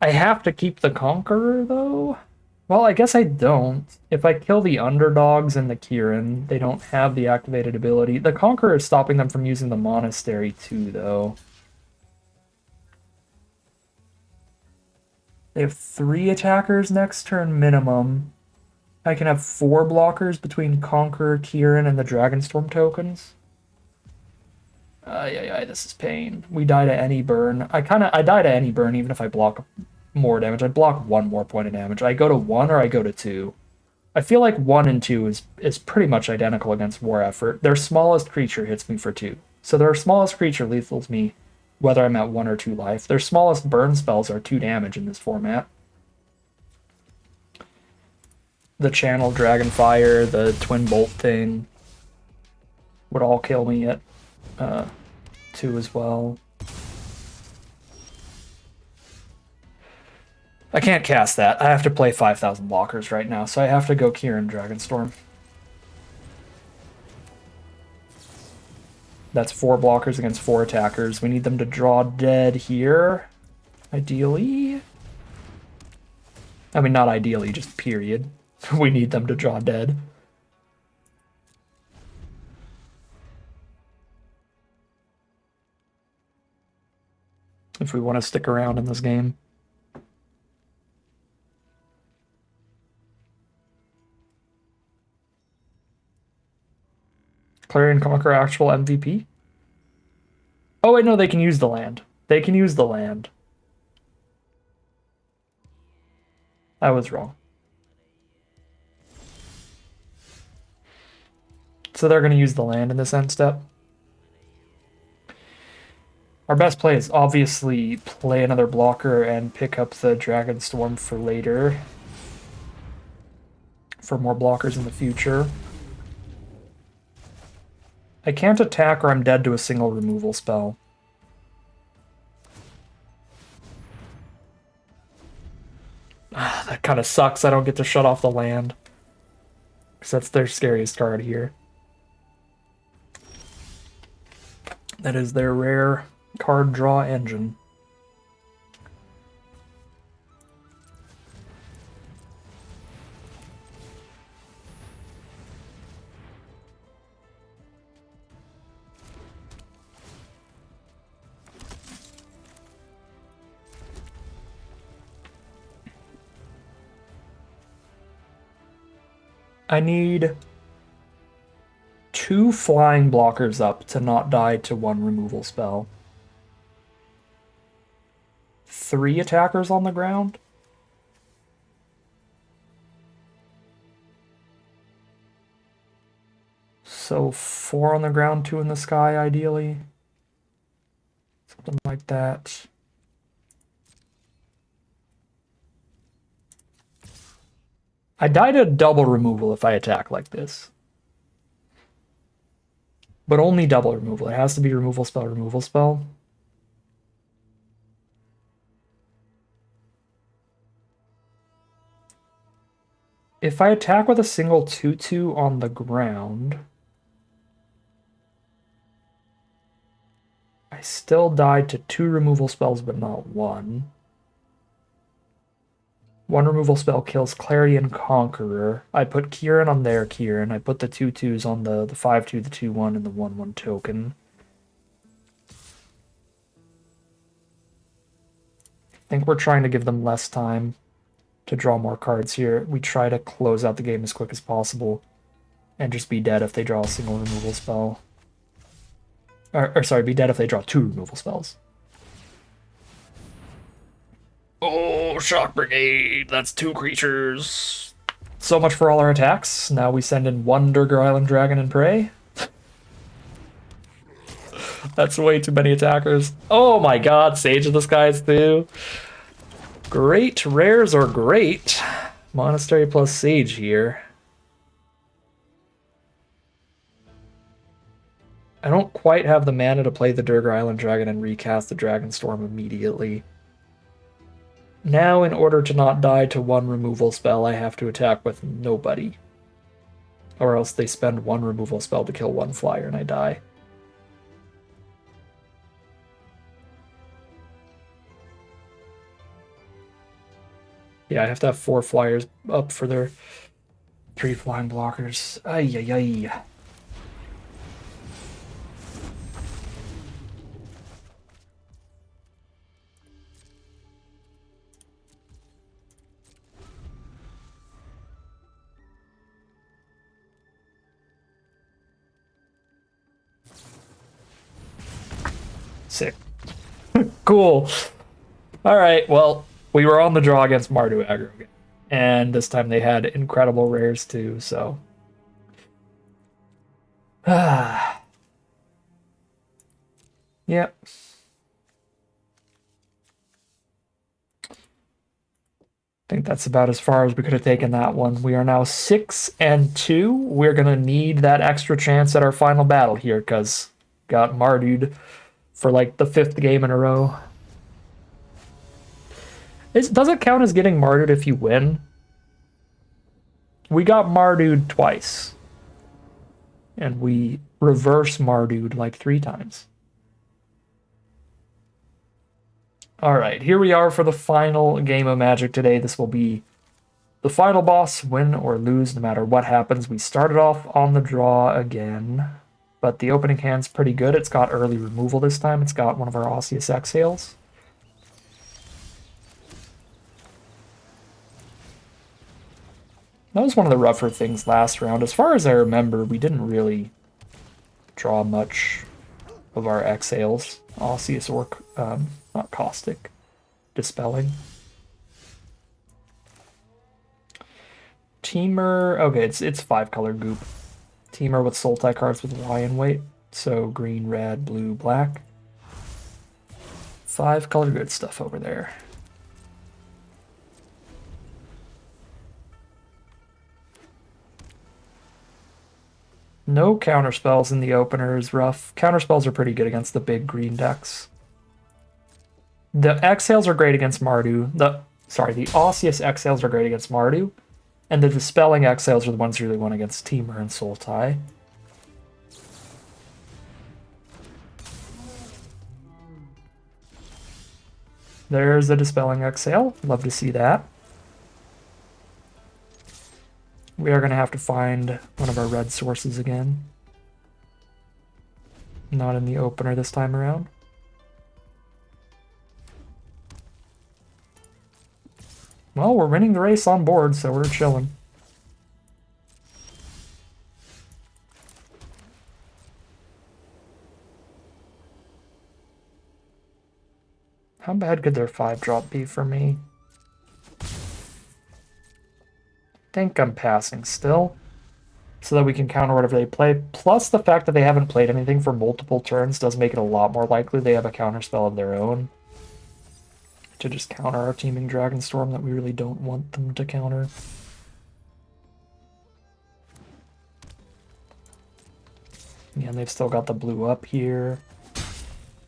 I have to keep the Conqueror, though? Well, I guess I don't. If I kill the underdogs and the Kieran, they don't have the activated ability. The Conqueror is stopping them from using the Monastery, too, though. They have 3 attackers next turn minimum. I can have 4 blockers between Conqueror, Kieran, and the Dragonstorm tokens. This is pain. We die to any burn. I die to any burn even if I block more damage. I block 1 more point of damage. I go to 1 or I go to 2. I feel like 1 and 2 is pretty much identical against War Effort. Their smallest creature hits me for 2. So their smallest creature lethals me whether I'm at 1 or 2 life. Their smallest burn spells are 2 damage in this format. The Channel Dragonfire, the Twin Bolt thing would all kill me at 2 as well. I can't cast that. I have to play 5,000 blockers right now, so I have to go Kieran Dragonstorm. That's 4 blockers against 4 attackers. We need them to draw dead here, ideally. I mean, not ideally, just period. We need them to draw dead. If we want to stick around in this game. Clarion Conqueror actual MVP? Oh wait, no, they can use the land. They can use the land. I was wrong. So they're going to use the land in this end step. Our best play is obviously play another blocker and pick up the Dragonstorm for later. For more blockers in the future. I can't attack or I'm dead to a single removal spell. That kind of sucks. I don't get to shut off the land. Because that's their scariest card here. That is their rare card draw engine. I need 2 flying blockers up to not die to 1 removal spell. 3 attackers on the ground. So 4 on the ground, 2 in the sky, ideally. Something like that. I die to double removal if I attack like this. But only double removal. It has to be removal spell, removal spell. If I attack with a single 2/2 on the ground, I still die to 2 removal spells, but not 1. 1 removal spell kills Clarion Conqueror. I put Kieran on their Kieran. I put the 2/2s on the 5/2, the 2/1, and the 1/1 token. I think we're trying to give them less time to draw more cards here. We try to close out the game as quick as possible and just be dead if they draw a single removal spell. Or sorry, be dead if they draw 2 removal spells. Oh, Shock Brigade! That's 2 creatures. So much for all our attacks. Now we send in 1 Durgar Island Dragon and Prey. That's way too many attackers. Oh my god, Sage of the Skies too. Great rares are great. Monastery plus Sage here. I don't quite have the mana to play the Durgar Island Dragon and recast the Dragonstorm immediately. Now, in order to not die to 1 removal spell, I have to attack with nobody. Or else they spend 1 removal spell to kill 1 flyer and I die. Yeah, I have to have 4 flyers up for their 3 flying blockers. Ay, ay, ay. Sick. Cool. All right, well, we were on the draw against Mardu aggro again. And this time they had incredible rares too, so. Yep. I think that's about as far as we could have taken that one. We are now 6-2. We're going to need that extra chance at our final battle here because got Mardu'd for like the 5th game in a row. Does it count as getting Mardu'd if you win? We got Mardu'd twice. And we reverse Mardu'd like 3 times. Alright, here we are for the final game of Magic today. This will be the final boss, win or lose, no matter what happens. We started off on the draw again, but the opening hand's pretty good. It's got early removal this time. It's got one of our Osseous Exhales. That was one of the rougher things last round. As far as I remember, we didn't really draw much of our Exhales. Osseous or, not Caustic. Dispelling. Teamer, okay, it's 5-color goop. Teamer with Sultai cards with lion weight. So green, red, blue, black. 5-color good stuff over there. No counterspells in the opener is rough. Counterspells are pretty good against the big green decks. The exhales are great against Mardu. The Osseous exhales are great against Mardu. And the dispelling exhales are the ones you really want against Teamer and Sultai. There's the dispelling exhale. Love to see that. We are going to have to find one of our red sources again. Not in the opener this time around. Well, we're winning the race on board, so we're chilling. How bad could their 5-drop be for me? Think I'm passing still, so that we can counter whatever they play. Plus the fact that they haven't played anything for multiple turns does make it a lot more likely they have a counterspell of their own to just counter our teaming Dragonstorm that we really don't want them to counter. Yeah, and they've still got the blue up here.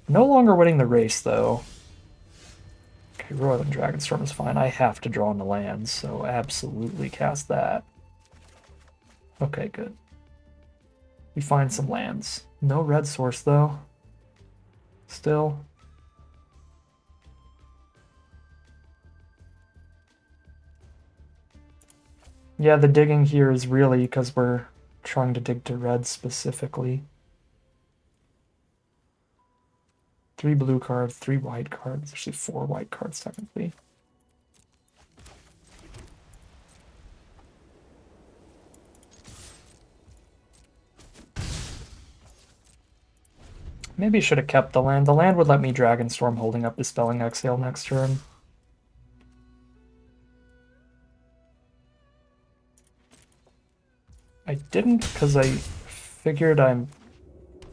No longer winning the race, though. Okay, Roiling Dragonstorm is fine. I have to draw on the lands, so absolutely cast that. Okay, good. We find some lands. No red source, though. Still. Yeah, the digging here is really because we're trying to dig to red specifically. 3 blue cards, 3 white cards. Actually, 4 white cards, technically. Maybe I should have kept the land. The land would let me Dragonstorm holding up Dispelling Exhale next turn. I didn't because I figured I'm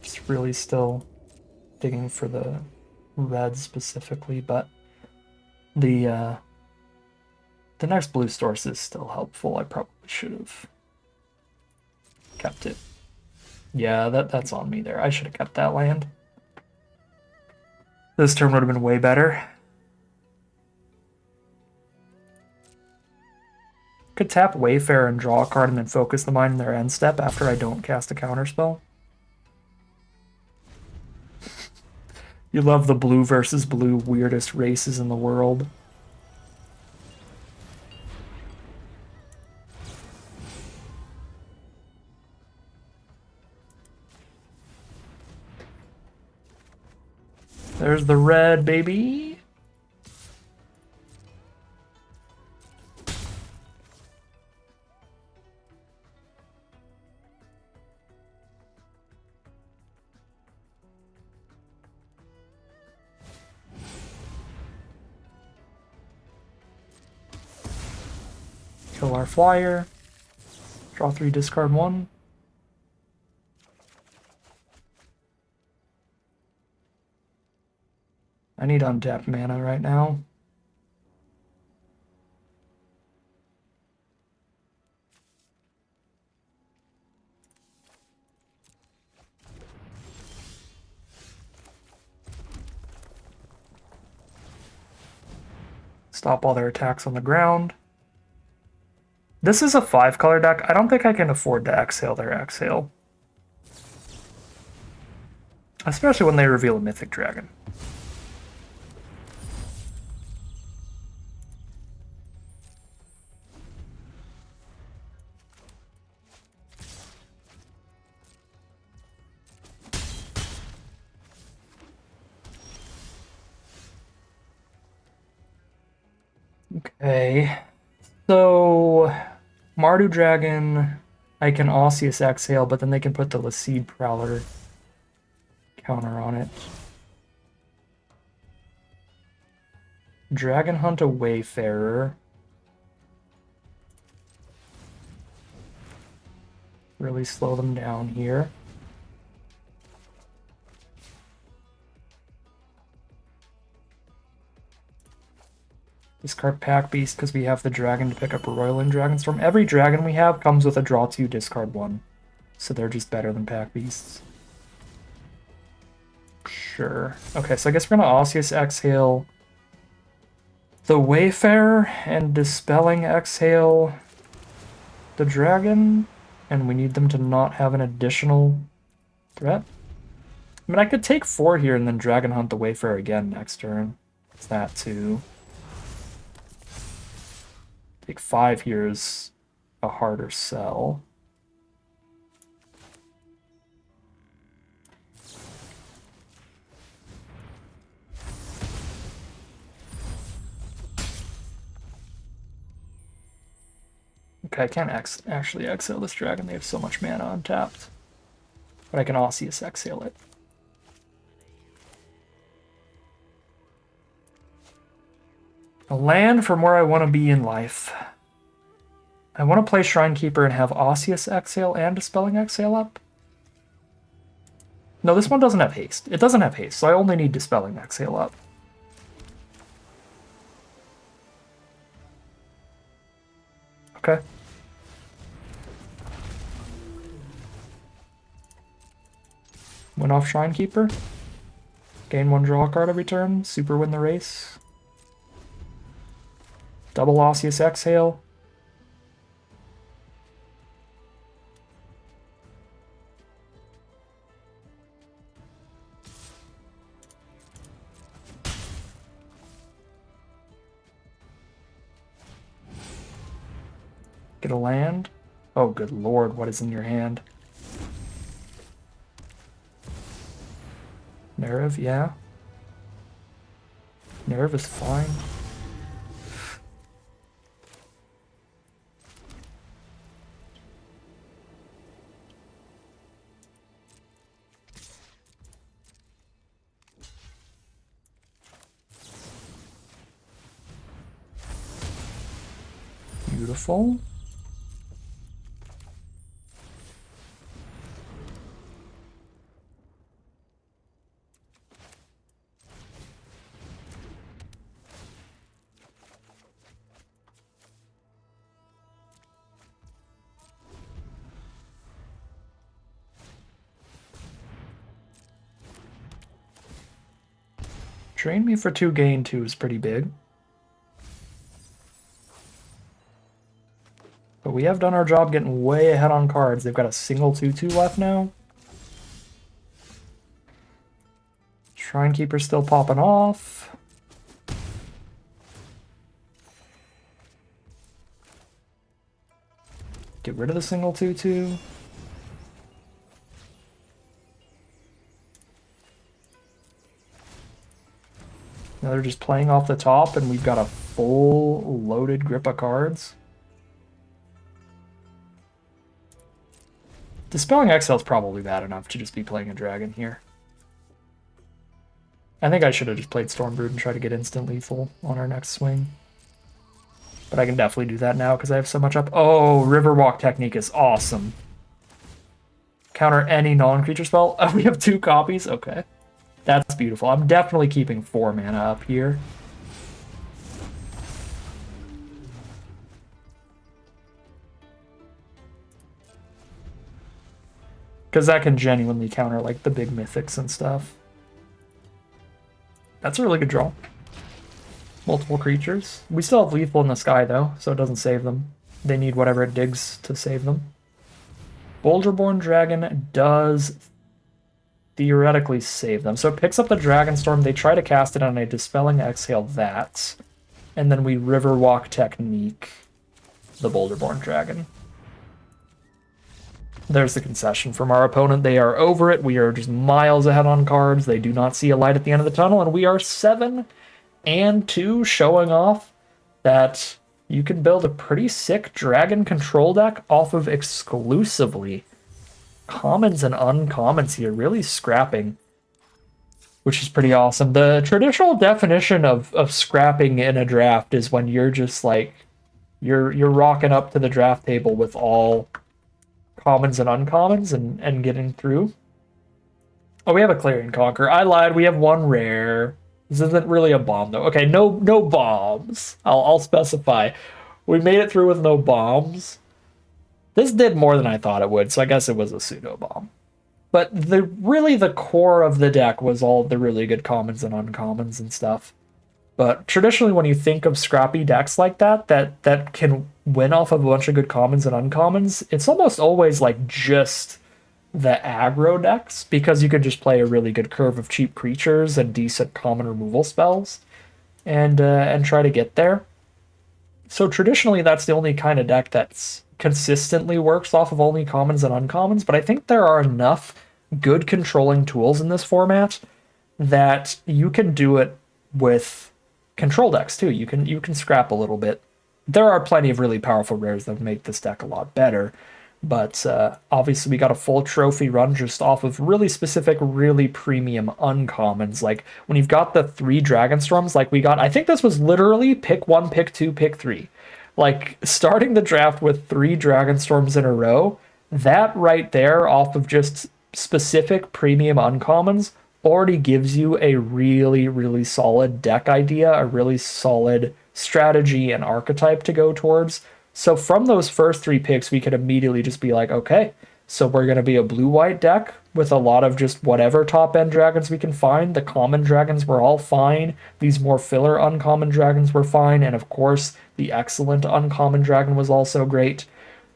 just really still digging for the red specifically, but the next blue source is still helpful. I probably should have kept it. Yeah, that's on me there. I should have kept that land. This turn would have been way better. Could tap Wayfarer and draw a card and then focus the mind in their end step after I don't cast a counterspell. You love the blue versus blue weirdest races in the world. There's the red, baby. Kill our flyer. Draw 3, discard 1. I need untapped mana right now. Stop all their attacks on the ground. This is a 5-color deck. I don't think I can afford to exhale their exhale. Especially when they reveal a Mythic Dragon. Okay, so Mardu Dragon, I can Osseous Exhale, but then they can put the Laseed Prowler counter on it. Dragon Hunt a Wayfarer. Really slow them down here. Discard Pack Beast because we have the dragon to pick up a Roiling Dragonstorm. Every dragon we have comes with a draw 2, discard 1. So they're just better than Pack Beasts. Sure. Okay, so I guess we're gonna Osseous Exhale the Wayfarer and Dispelling Exhale the dragon, and we need them to not have an additional threat. I mean, I could take 4 here and then Dragon Hunt the Wayfarer again next turn. It's that too. Take 5 here is a harder sell. Okay, I can't actually exile this dragon. They have so much mana untapped. But I can Osseous exhale it. A land from where I want to be in life. I want to play Shrine Keeper and have Osseous exhale and Dispelling Exhale up. No, this one doesn't have haste. It doesn't have haste, so I only need Dispelling Exhale up. Okay. Win off Shrine Keeper. Gain 1 draw card every turn. Super win the race. Double Osseous Exhale. Get a land. Oh, good lord, what is in your hand? Nerev, yeah. Nerev is fine. Beautiful. Drain me for 2, gain 2 is pretty big. But we have done our job getting way ahead on cards. They've got a single 2/2 left now. Shrine Keeper's still popping off. Get rid of the single 2/2. Now they're just playing off the top, and we've got a full loaded grip of cards. Dispelling Exile is probably bad enough to just be playing a dragon here. I think I should have just played Stormbrood and tried to get instant lethal on our next swing. But I can definitely do that now because I have so much up. Oh, Riverwalk Technique is awesome. Counter any non-creature spell. Oh, we have 2 copies? Okay. That's beautiful. I'm definitely keeping 4 mana up here. Because that can genuinely counter like the big mythics and stuff. That's a really good draw. Multiple creatures. We still have lethal in the sky though, so it doesn't save them. They need whatever it digs to save them. Boulderborn Dragon does theoretically save them. So it picks up the Dragonstorm, they try to cast it on a Dispelling Exhale that, and then we Riverwalk Technique the Boulderborn Dragon. There's the concession from our opponent. They are over it. We are just miles ahead on cards. They do not see a light at the end of the tunnel, and we are 7-2, showing off that you can build a pretty sick dragon control deck off of exclusively commons and uncommons here, really scrapping, which is pretty awesome. The traditional definition of scrapping in a draft is when you're just like, you're rocking up to the draft table with all commons and uncommons and getting through. Oh, we have a Clear and Conquer. I lied. We have one rare. This isn't really a bomb though. Okay, no bombs. I'll specify. We made it through with no bombs. This did more than I thought it would, so I guess it was a pseudo bomb. But the core of the deck was all the really good commons and uncommons and stuff. But traditionally, when you think of scrappy decks like that can win off of a bunch of good commons and uncommons, it's almost always like just the aggro decks because you can just play a really good curve of cheap creatures and decent common removal spells, and try to get there. So traditionally, that's the only kind of deck that's consistently works off of only commons and uncommons. But I think there are enough good controlling tools in this format that you can do it with control decks too. You can scrap a little bit. There are plenty of really powerful rares that make this deck a lot better, but obviously we got a full trophy run just off of really specific, really premium uncommons. Like when you've got the 3 Dragonstorms, like we got, I think this was literally pick 1, pick 2, pick 3. Like starting the draft with 3 Dragonstorms in a row, that right there off of just specific premium uncommons already gives you a really, really solid deck idea, a really solid strategy and archetype to go towards. So from those first 3 picks, we could immediately just be like, okay, so we're going to be a blue-white deck with a lot of just whatever top-end dragons we can find. The common dragons were all fine. These more filler uncommon dragons were fine. And of course, the excellent uncommon dragon was also great.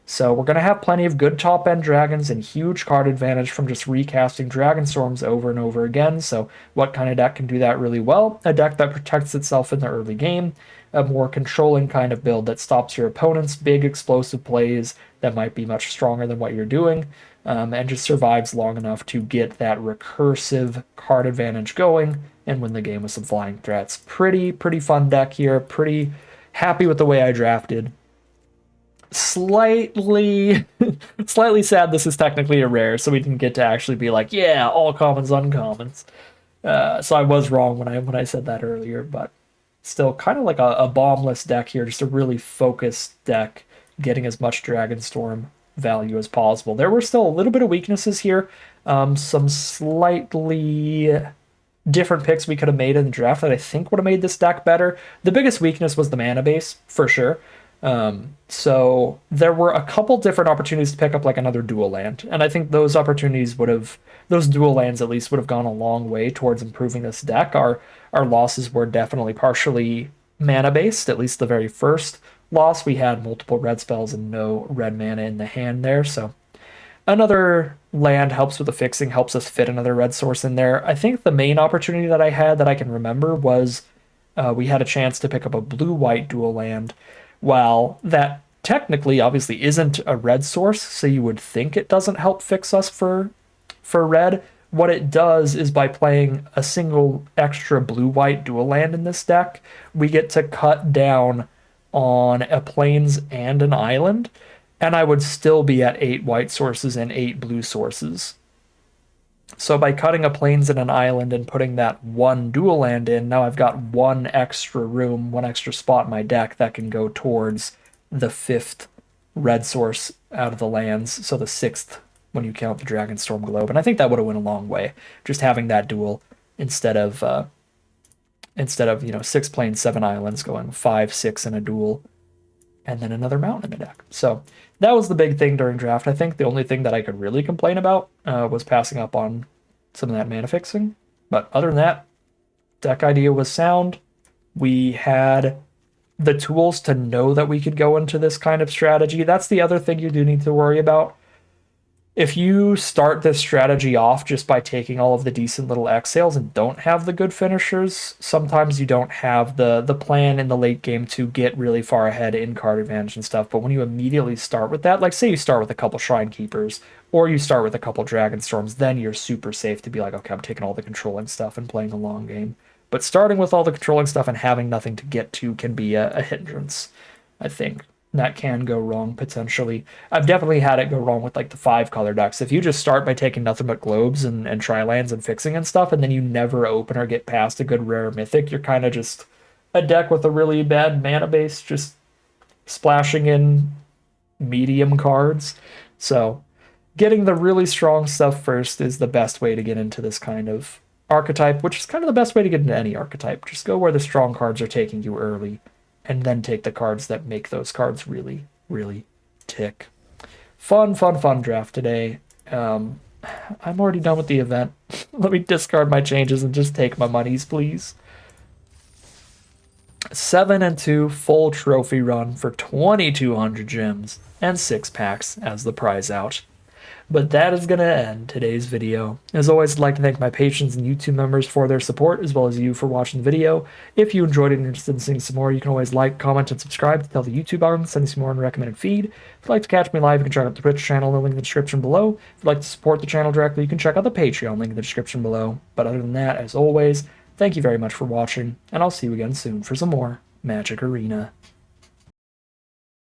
So we're going to have plenty of good top-end dragons and huge card advantage from just recasting Dragonstorms over and over again. So what kind of deck can do that really well? A deck that protects itself in the early game, a more controlling kind of build that stops your opponent's big explosive plays that might be much stronger than what you're doing, and just survives long enough to get that recursive card advantage going and win the game with some flying threats. Pretty fun deck here. Pretty happy with the way I drafted. Slightly sad this is technically a rare, so we didn't get to actually be like, yeah, all commons, uncommons. So I was wrong when I said that earlier, but still kind of like a bombless deck here, just a really focused deck, getting as much Dragonstorm value as possible. There were still a little bit of weaknesses here, some slightly different picks we could have made in the draft that I think would have made this deck better. The biggest weakness was the mana base, for sure. So there were a couple different opportunities to pick up like another dual land, and I think those dual lands at least would have gone a long way towards improving this deck. Our losses were definitely partially mana based, at least the very first loss. We had multiple red spells and no red mana in the hand there, so another land helps with the fixing, helps us fit another red source in there. I think the main opportunity that I had that I can remember was we had a chance to pick up a blue-white dual land. While that technically obviously isn't a red source, so you would think it doesn't help fix us for red, what it does is by playing a single extra blue-white dual land in this deck, we get to cut down on a plains and an island, and I would still be at 8 white sources and 8 blue sources. So by cutting a plains and an island and putting that one dual land in, now I've got one extra room, one extra spot in my deck that can go towards the 5th red source out of the lands, so the 6th when you count the Dragonstorm Globe. And I think that would have went a long way, just having that dual instead of 6 plains, 7 islands, going 5, 6 in a dual, and then another mountain in the deck. So that was the big thing during draft. I think the only thing that I could really complain about was passing up on some of that mana fixing. But other than that, deck idea was sound. We had the tools to know that we could go into this kind of strategy. That's the other thing you do need to worry about. If you start this strategy off just by taking all of the decent little exhales and don't have the good finishers, sometimes you don't have the plan in the late game to get really far ahead in card advantage and stuff. But when you immediately start with that, like say you start with a couple Shrine Keepers or you start with a couple Dragonstorms, then you're super safe to be like, okay, I'm taking all the controlling stuff and playing a long game. But starting with all the controlling stuff and having nothing to get to can be a hindrance, I think. That can go wrong potentially. I've definitely had it go wrong with like the 5 color decks. If you just start by taking nothing but globes and tri-lands and fixing and stuff, and then you never open or get past a good rare mythic, you're kind of just a deck with a really bad mana base, just splashing in medium cards. So getting the really strong stuff first is the best way to get into this kind of archetype, which is kind of the best way to get into any archetype. Just go where the strong cards are taking you early, and then take the cards that make those cards really, really tick. Fun draft today. I'm already done with the event. Let me discard my changes and just take my monies, please. 7-2 full trophy run for 2,200 gems and 6 packs as the prize out. But that is going to end today's video. As always, I'd like to thank my patrons and YouTube members for their support, as well as you for watching the video. If you enjoyed it and are interested in seeing some more, you can always like, comment, and subscribe to tell the YouTube algorithm to send you some more on the recommended feed. If you'd like to catch me live, you can check out the Twitch channel, the link in the description below. If you'd like to support the channel directly, you can check out the Patreon link in the description below. But other than that, as always, thank you very much for watching, and I'll see you again soon for some more Magic Arena.